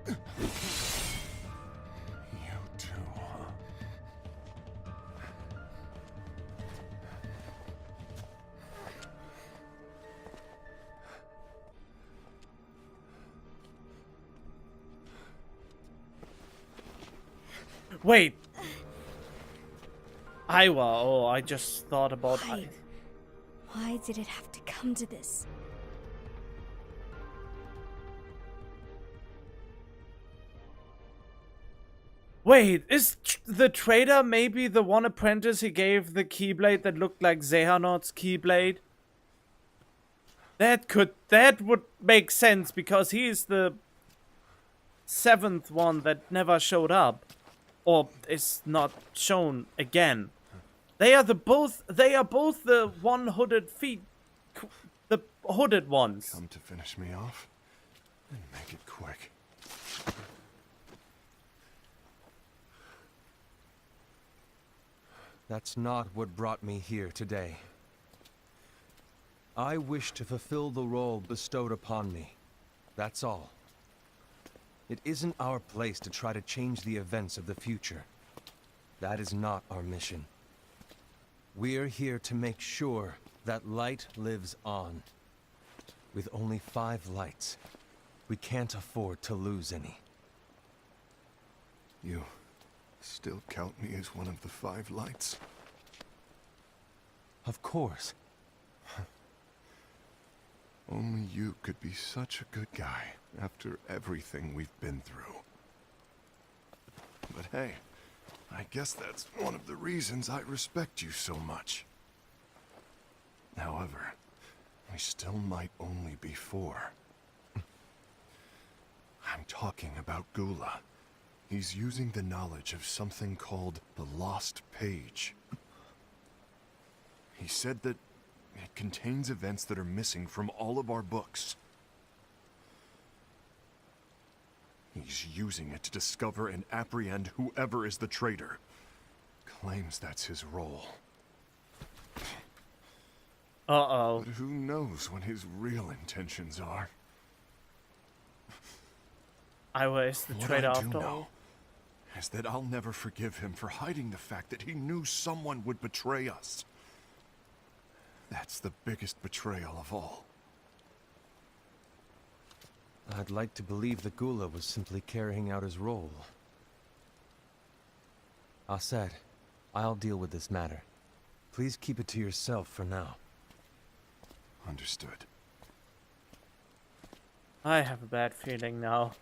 You too, huh? Wait. Iowa. Oh, I just thought about. Why did it have to come to this? Wait, is the traitor maybe the one apprentice he gave the keyblade that looked like Zehanot's keyblade? That would make sense because he's the 7th one that never showed up. Or is not shown again. They are both the one hooded feet, the hooded ones. Come to finish me off? Then make it quick. That's not what brought me here today. I wish to fulfill the role bestowed upon me. That's all. It isn't our place to try to change the events of the future. That is not our mission. We're here to make sure that light lives on. With only 5 lights, we can't afford to lose any. You still count me as one of the 5 lights? Of course. Only you could be such a good guy after everything we've been through. But hey, I guess that's one of the reasons I respect you so much. However, we still might only be 4. I'm talking about Gula. He's using the knowledge of something called the Lost Page. He said that it contains events that are missing from all of our books. He's using it to discover and apprehend whoever is the traitor. Claims that's his role. Uh-oh. But who knows what his real intentions are? I was the What traitor I do after know all. is that I'll never forgive him for hiding the fact that he knew someone would betray us. That's the biggest betrayal of all. I'd like to believe the Gula was simply carrying out his role. Aset, I'll deal with this matter. Please keep it to yourself for now. Understood. I have a bad feeling now.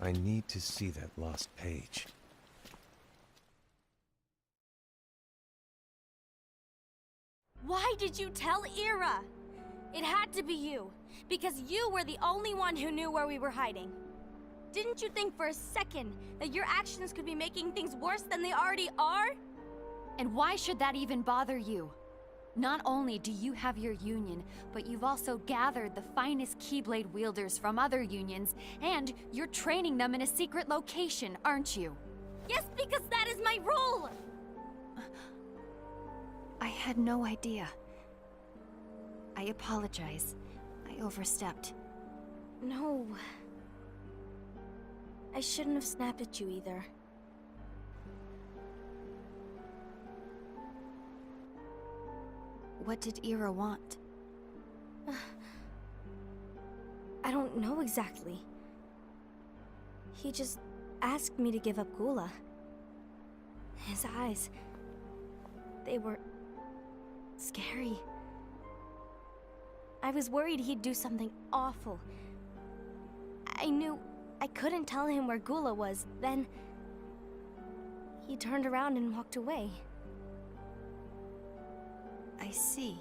I need to see that lost page. Why did you tell Ira? It had to be you, because you were the only one who knew where we were hiding. Didn't you think for a second that your actions could be making things worse than they already are? And why should that even bother you? Not only do you have your union, but you've also gathered the finest Keyblade wielders from other unions, and you're training them in a secret location, aren't you? Yes, because that is my role! I had no idea. I apologize. I overstepped. No. I shouldn't have snapped at you either. What did Ira want? I don't know exactly. He just asked me to give up Gula. His eyes, they were scary. I was worried he'd do something awful. I knew I couldn't tell him where Gula was. Then he turned around and walked away. I see.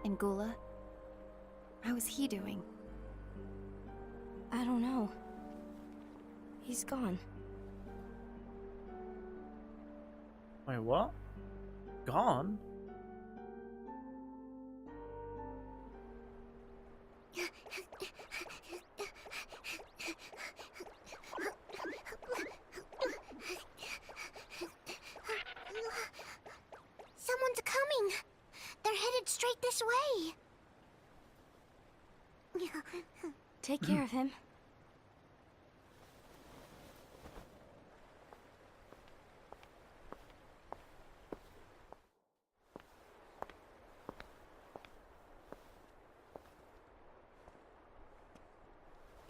And Gula? How is he doing? I don't know. He's gone. Wait, what? Gone? Someone's coming. They're headed straight this way. Take care of him.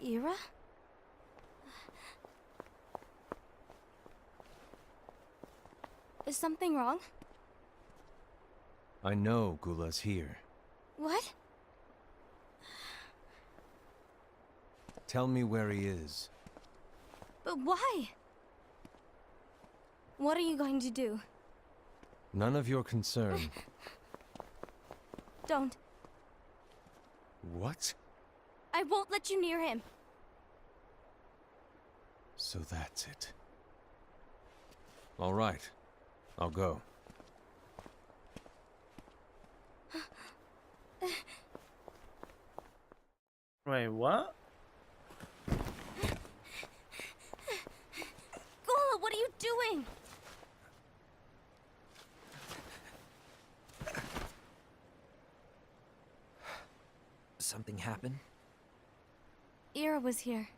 Ira? Is something wrong? I know Gula's here. What? Tell me where he is. But why? What are you going to do? None of your concern. Don't. What? I won't let you near him. So that's it. All right. I'll go. Wait, what? Gula, what are you doing? Something happened? Ira was here.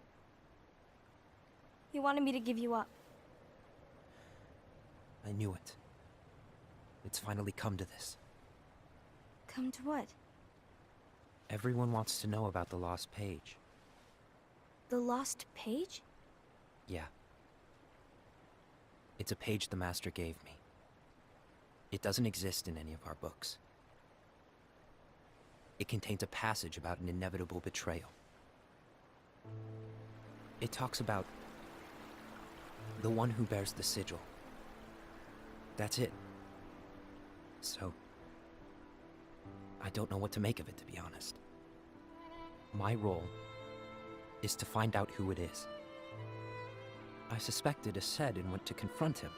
You wanted me to give you up. I knew it. It's finally come to this. Come to what? Everyone wants to know about the lost page. The lost page? Yeah. It's a page the Master gave me. It doesn't exist in any of our books. It contains a passage about an inevitable betrayal. It talks about the one who bears the sigil. That's it. So, I don't know what to make of it, to be honest. My role is to find out who it is. I suspected Ased and went to confront him.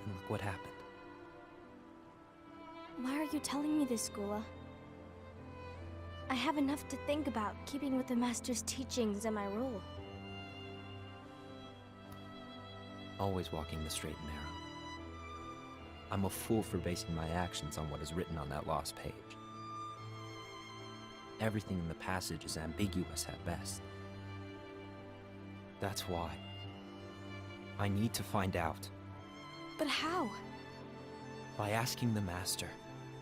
And look what happened. Why are you telling me this, Gula? I have enough to think about, keeping with the Master's teachings and my role. Always walking the straight and narrow. I'm a fool for basing my actions on what is written on that lost page. Everything in the passage is ambiguous at best. That's why I need to find out. But how? By asking the Master.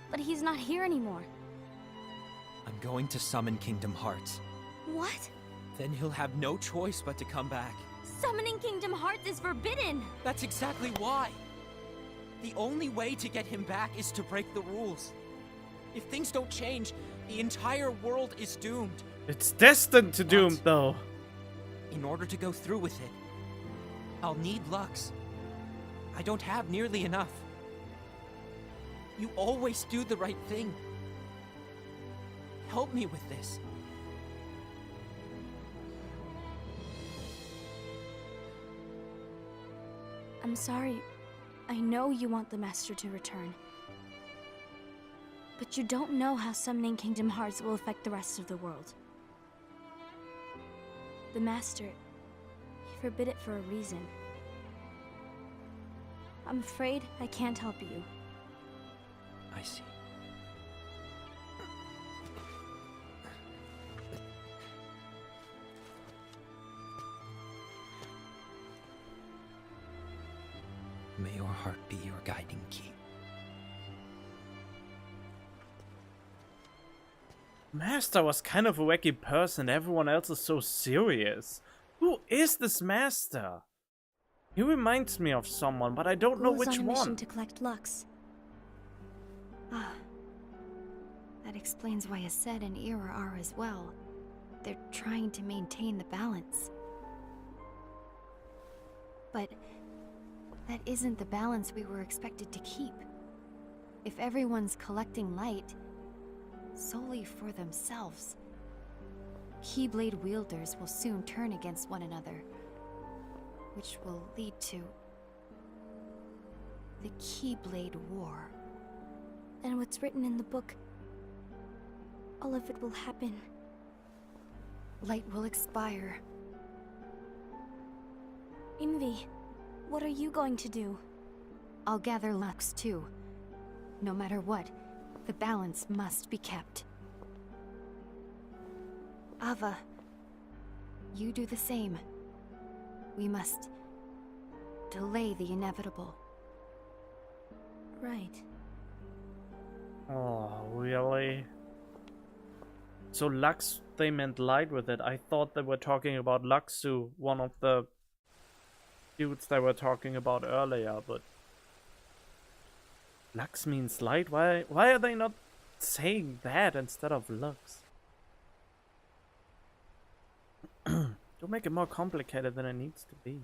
But he's not here anymore. I'm going to summon Kingdom Hearts. What? Then he'll have no choice but to come back. Summoning Kingdom Hearts is forbidden! That's exactly why. The only way to get him back is to break the rules. If things don't change, the entire world is doomed. It's destined to doom, though. In order to go through with it, I'll need Lux. I don't have nearly enough. You always do the right thing. Help me with this. I'm sorry. I know you want the Master to return. But you don't know how summoning Kingdom Hearts will affect the rest of the world. The Master, he forbid it for a reason. I'm afraid I can't help you. I see. May your heart be your guiding key. Master was kind of a wacky person. Everyone else is so serious. Who is this Master? He reminds me of someone, but I don't know Who's which on a mission one. to collect Lux? Ah. That explains why Ased and Ira are as well. They're trying to maintain the balance. But that isn't the balance we were expected to keep. If everyone's collecting light solely for themselves, Keyblade wielders will soon turn against one another, which will lead to the Keyblade War. Then what's written in the book, all of it will happen. Light will expire. Envy, what are you going to do? I'll gather Lux too. No matter what, the balance must be kept. Ava, you do the same. We must delay the inevitable. Right. Oh, really? So Lux, they meant light with it. I thought they were talking about Luxu, one of the dudes they were talking about earlier, but Lux means light? Why are they not saying that instead of Lux? Don't make it more complicated than it needs to be.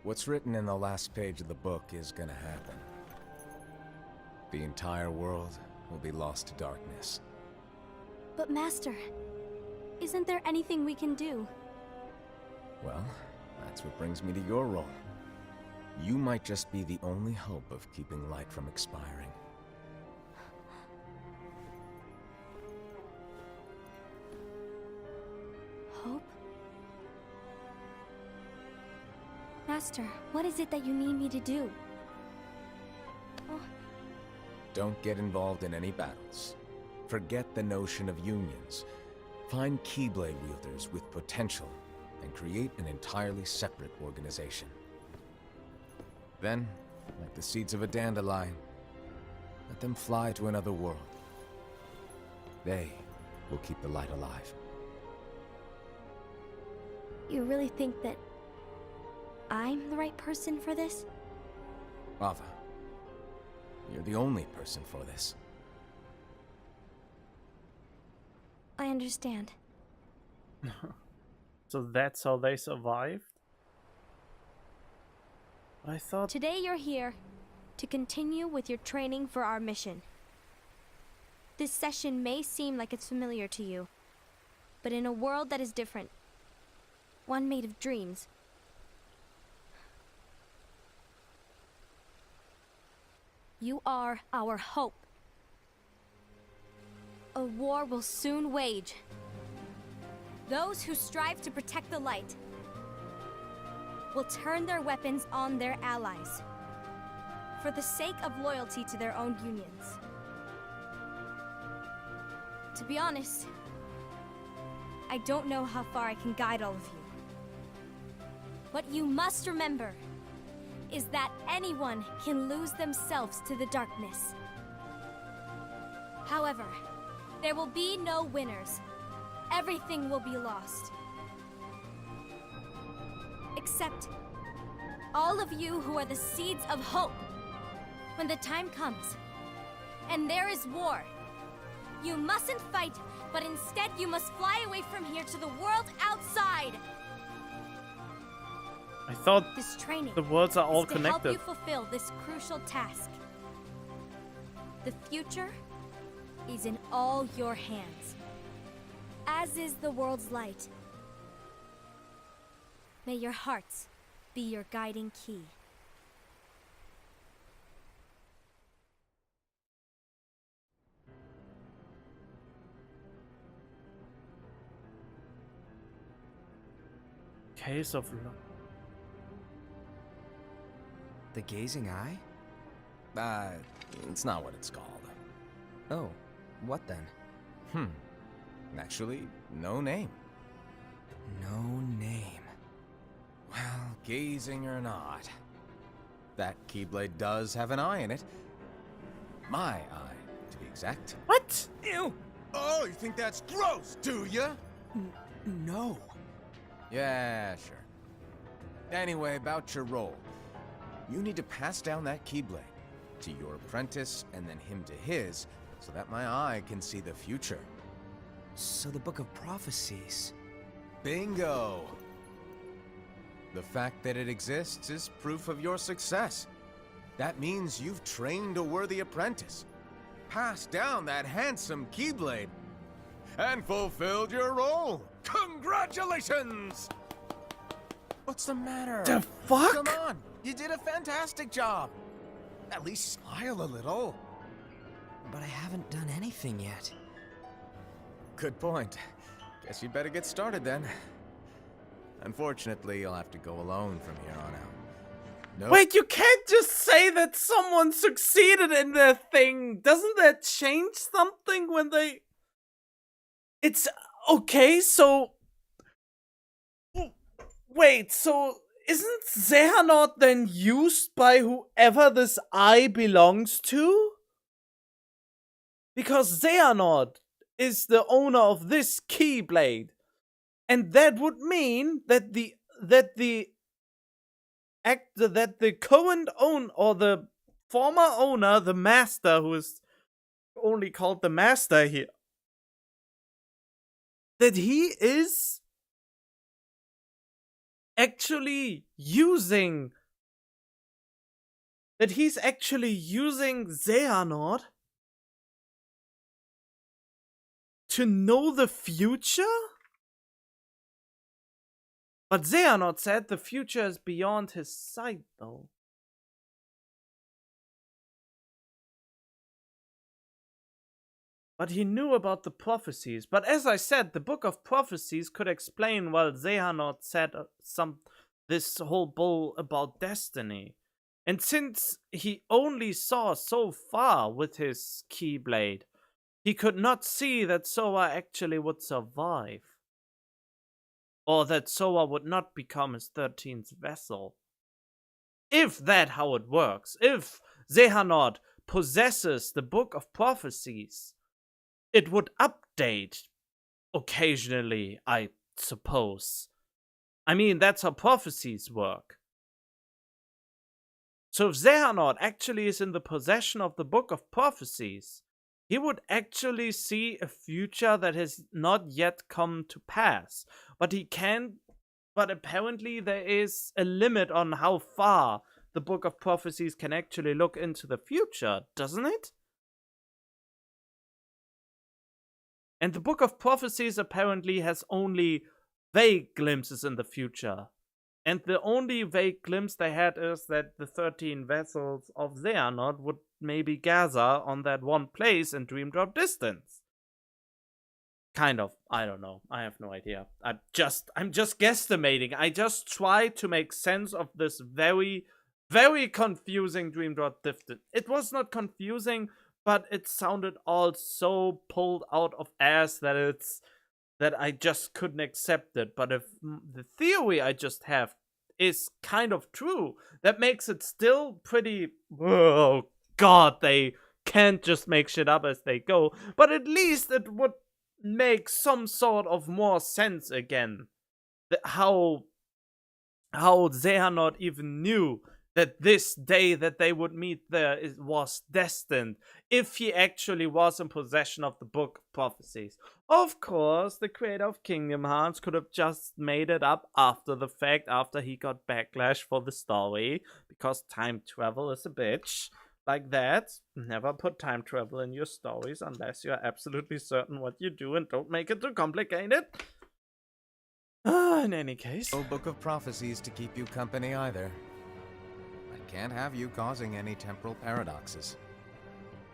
What's written in the last page of the book is gonna happen. The entire world will be lost to darkness. But Master, isn't there anything we can do? Well, that's what brings me to your role. You might just be the only hope of keeping light from expiring. Hope? Master, what is it that you need me to do? Oh, Don't get involved in any battles. Forget the notion of unions. Find Keyblade wielders with potential and create an entirely separate organization. Then, like the seeds of a dandelion, let them fly to another world. They will keep the light alive. you really think that I'm the right person for this? Ava, you're the only person for this. I understand. So that's how they survived? I thought... Today you're here to continue with your training for our mission. This session may seem like it's familiar to you, but in a world that is different, one made of dreams, you are our hope. A war will soon wage. Those who strive to protect the light will turn their weapons on their allies for the sake of loyalty to their own unions. To be honest, I don't know how far I can guide all of you. What you must remember is that anyone can lose themselves to the darkness. However, there will be no winners. Everything will be lost. Except all of you who are the seeds of hope. When the time comes, and there is war, you mustn't fight, but instead you must fly away from here to the world outside. I thought This training the words are all is to help connected. you fulfill this crucial task. The future is in all your hands, as is the world's light. May your hearts be your guiding key. Case of love. The gazing eye? It's not what it's called. Oh, what then? Actually, no name. No name. Well, gazing or not, that Keyblade does have an eye in it. My eye, to be exact. What? Ew! Oh, you think that's gross, do ya? No. Yeah, sure. Anyway, about your role. You need to pass down that Keyblade to your apprentice and then him to his, so that my eye can see the future. So the Book of Prophecies. Bingo! The fact that it exists is proof of your success. That means you've trained a worthy apprentice, passed down that handsome Keyblade, and fulfilled your role. Congratulations! What's the matter? The fuck? Come on, you did a fantastic job. At least smile a little. But I haven't done anything yet. Good point. Guess you'd better get started then. Unfortunately, you'll have to go alone from here on out. Nope. Wait, you can't just say that someone succeeded in their thing. Doesn't that change something when they... It's... Okay, so... Wait, so... Isn't Xehanort then used by whoever this eye belongs to? Because Xehanort is the owner of this Keyblade. And that would mean that the current owner, or the former owner, the master, who is only called the master here, that he is actually using Xehanort to know the future? But Xehanort said the future is beyond his sight, though. But he knew about the prophecies. But as I said, the Book of Prophecies could explain while Xehanort said this whole bull about destiny. And since he only saw so far with his Keyblade, he could not see that Sora actually would survive. Or that Sora would not become his 13th vessel. If that how it works, if Xehanort possesses the Book of Prophecies, it would update occasionally, I suppose. I mean, that's how prophecies work. So if Xehanort actually is in the possession of the Book of Prophecies, he would actually see a future that has not yet come to pass. But he can. But apparently there is a limit on how far the Book of Prophecies can actually look into the future, doesn't it? And the Book of Prophecies apparently has only vague glimpses in the future. And the only vague glimpse they had is that the 13 vessels of Xehanort would maybe gather on that one place in Dream Drop Distance. Kind of. I don't know. I have no idea. I'm just guesstimating. I just try to make sense of this very, very confusing Dream Drop Distance. It was not confusing, but it sounded all so pulled out of ass that I just couldn't accept it. But if the theory I just have is kind of true, that makes it still pretty. Oh god, they can't just make shit up as they go. But at least it would make some sort of more sense again. How Xehanort even knew that this day that they would meet there was destined, if he actually was in possession of the Book of Prophecies. Of course, the creator of Kingdom Hearts could have just made it up after the fact, after he got backlash for the story, because time travel is a bitch. Like that. Never put time travel in your stories unless you're absolutely certain what you do, and don't make it too complicated. In any case. No Book of Prophecies to keep you company either. I can't have you causing any temporal paradoxes.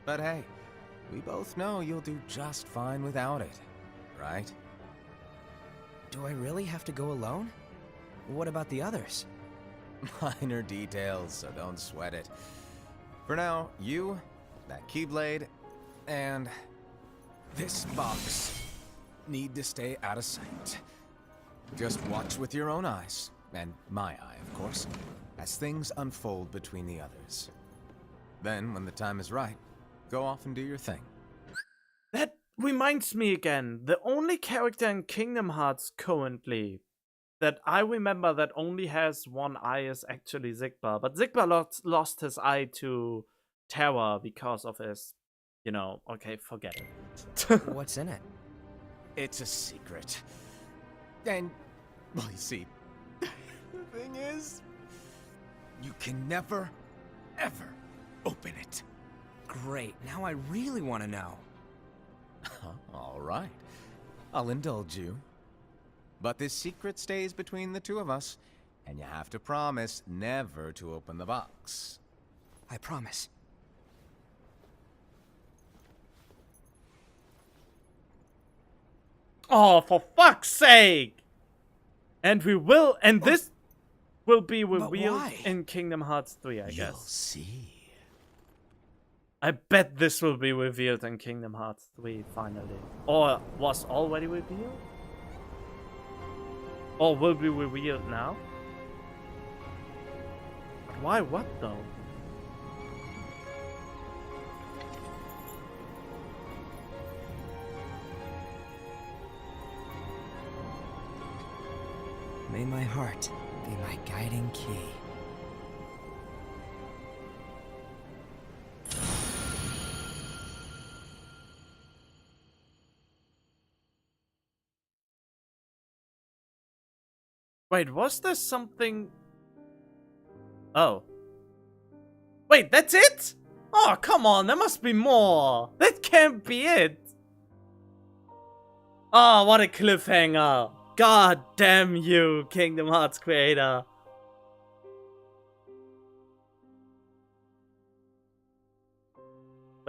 But hey, we both know you'll do just fine without it, right? Do I really have to go alone? What about the others? Minor details, so don't sweat it. For now, you, that Keyblade, and this box need to stay out of sight. Just watch with your own eyes, and my eye, of course, as things unfold between the others. Then, when the time is right, go off and do your thing. That reminds me again, the only character in Kingdom Hearts currently that I remember that only has one eye is actually Zigbar. But Zigbar lost his eye to Terra because of his, okay, forget it. What's in it? It's a secret. And, well, you see, the thing is, you can never, ever open it. Great, now I really want to know. All right, I'll indulge you. But this secret stays between the two of us, and you have to promise never to open the box. I promise. Oh, for fuck's sake! And this will be revealed in Kingdom Hearts 3, I guess. You'll see. I bet this will be revealed in Kingdom Hearts 3, finally. Or was already revealed? Or will be revealed now? But why what though? May my heart be my guiding key. Wait, was there something? Oh. Wait, that's it? Oh, come on, there must be more. That can't be it. Oh, what a cliffhanger. God damn you, Kingdom Hearts creator.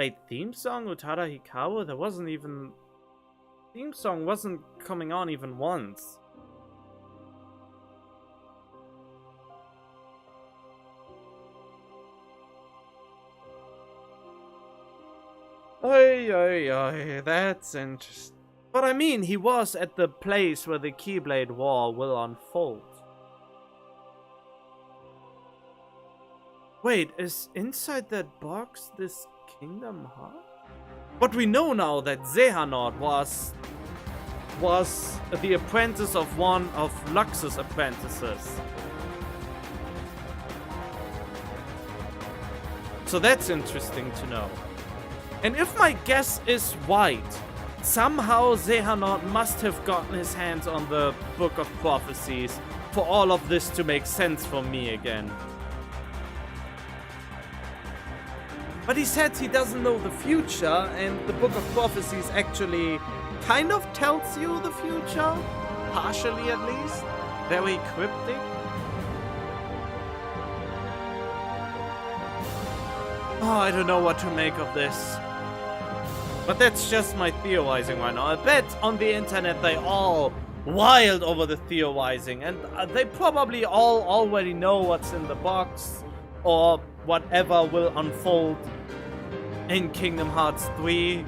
Wait, theme song Utada Hikawa? There wasn't even... Theme song wasn't coming on even once. Oy, that's interesting. But I mean, he was at the place where the Keyblade War will unfold. Wait, is inside that box this Kingdom Heart? But we know now that Xehanort was the apprentice of one of Lux's apprentices. So that's interesting to know. And if my guess is right, somehow Xehanort must have gotten his hands on the Book of Prophecies for all of this to make sense for me again. But he said he doesn't know the future, and the Book of Prophecies actually kind of tells you the future, partially at least. Very cryptic. Oh, I don't know what to make of this. But that's just my theorizing right now. I bet on the internet they all wild over the theorizing, and they probably all already know what's in the box, or whatever will unfold in Kingdom Hearts 3.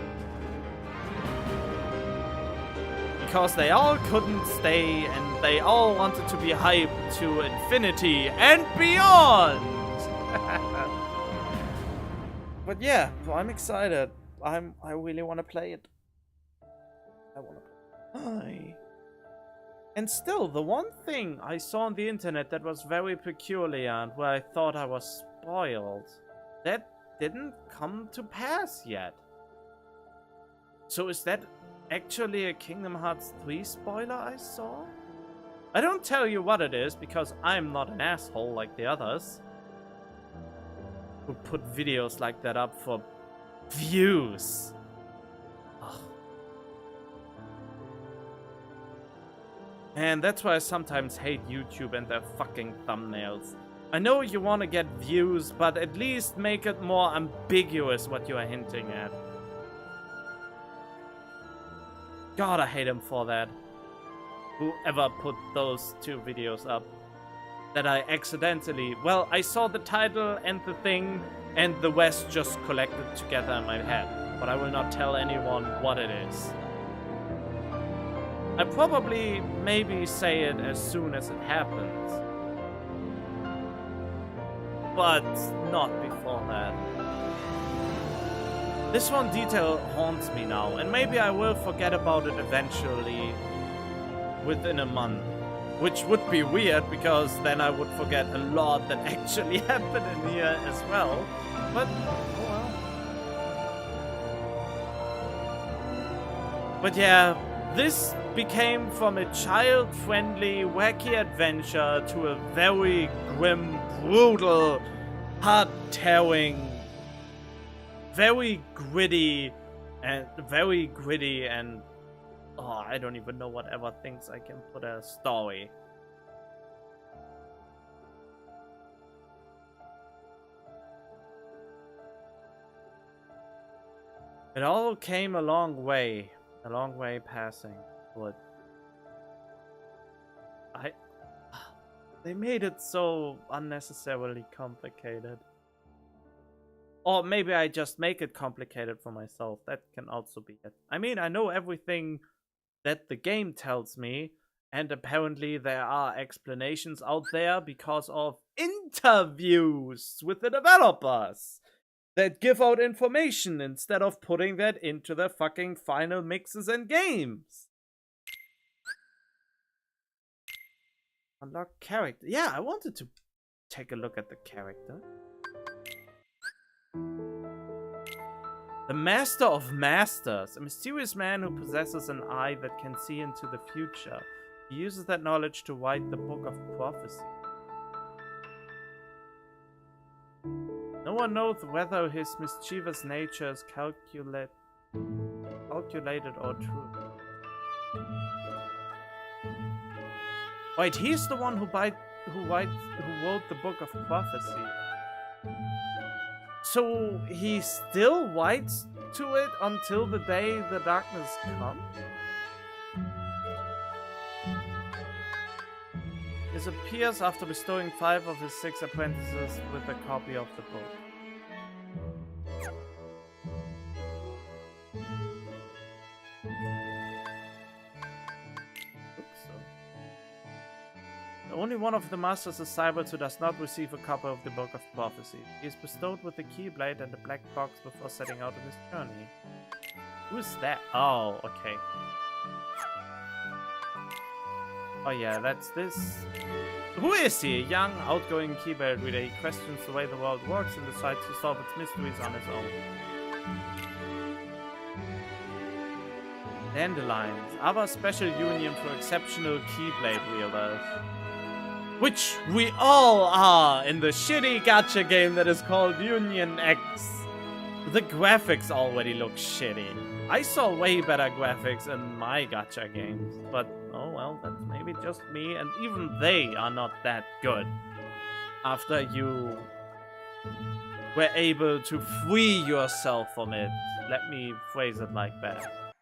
Because they all couldn't stay, and they all wanted to be hyped to infinity and beyond! But yeah, I'm excited. I really want to play it. I want to play. And still, the one thing I saw on the internet that was very peculiar and where I thought I was spoiled, that didn't come to pass yet. So is that actually a Kingdom Hearts 3 spoiler I saw? I don't tell you what it is because I'm not an asshole like the others who put videos like that up for views. Ugh. And that's why I sometimes hate YouTube and their fucking thumbnails. I know you want to get views, but at least make it more ambiguous what you are hinting at. God, I hate him for that. Whoever put those two videos up. That I accidentally... Well, I saw the title and the thing, and the rest just collected together in my head. But I will not tell anyone what it is. I probably maybe say it as soon as it happens. But not before that. This one detail haunts me now, and maybe I will forget about it eventually within a month. Which would be weird, because then I would forget a lot that actually happened in here as well. But, oh well. But yeah, this became from a child-friendly, wacky adventure to a very grim, brutal, heart-tearing, very gritty and oh, I don't even know whatever things I can put as story. It all came a long way passing, but they made it so unnecessarily complicated. Or maybe I just make it complicated for myself. That can also be it. I mean, I know everything that the game tells me, and apparently there are explanations out there because of interviews with the developers that give out information instead of putting that into their fucking final mixes and games. Unlock character. Yeah, I wanted to take a look at the character. The Master of Masters, a mysterious man who possesses an eye that can see into the future. He uses that knowledge to write the Book of Prophecy. No one knows whether his mischievous nature is calculated or true. Wait, he's the one who wrote the Book of Prophecy. So he still waits to it until the day the darkness comes? Disappears after bestowing 5 of his 6 apprentices with a copy of the book. Only one of the masters is Cybert who does not receive a copy of the Book of Prophecy. He is bestowed with the Keyblade and the black box before setting out on his journey. Who is that? Oh, okay. Oh yeah, that's this. Who is he? A young, outgoing Keyblade reader. He questions the way the world works and decides to solve its mysteries on his own. Dandelions. Our special union for exceptional Keyblade wielders. Which we all are in the shitty gacha game that is called Union X. The graphics already look shitty. I saw way better graphics in my gacha games, but oh well, that's maybe just me, and even they are not that good. After you were able to free yourself from it. Let me phrase it like that.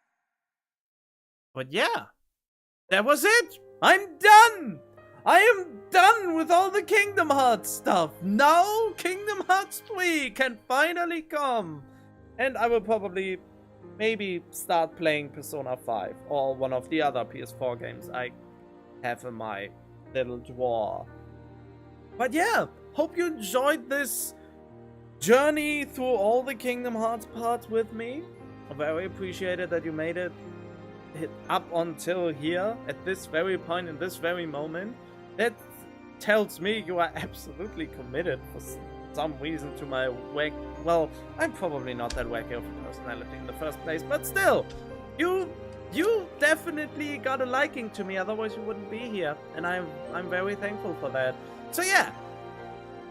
But yeah, that was it! I'm done! I am done with all the Kingdom Hearts stuff. Now Kingdom Hearts 3 can finally come. And I will probably maybe start playing Persona 5 or one of the other PS4 games I have in my little drawer. But yeah, hope you enjoyed this journey through all the Kingdom Hearts parts with me. I very appreciated that you made it up until here at this very point in this very moment. That tells me you are absolutely committed for some reason to my wack. Well, I'm probably not that wacky of a personality in the first place, but still, you definitely got a liking to me. Otherwise, you wouldn't be here, and I'm very thankful for that. So yeah,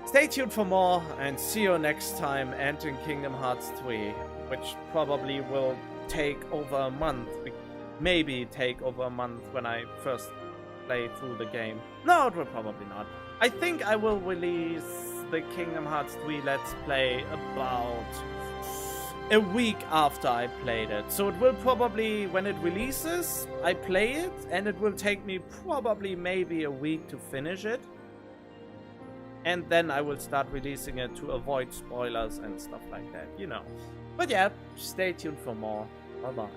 stay tuned for more, and see you next time entering Kingdom Hearts 3, which probably will take over a month. Maybe take over a month when I first play through the game. No, it will probably not. I think I will release the Kingdom Hearts 3 Let's Play about a week after I played it. So it will probably, when it releases, I play it, and it will take me probably maybe a week to finish it. And then I will start releasing it to avoid spoilers and stuff like that, you know. But yeah, stay tuned for more. Bye-bye.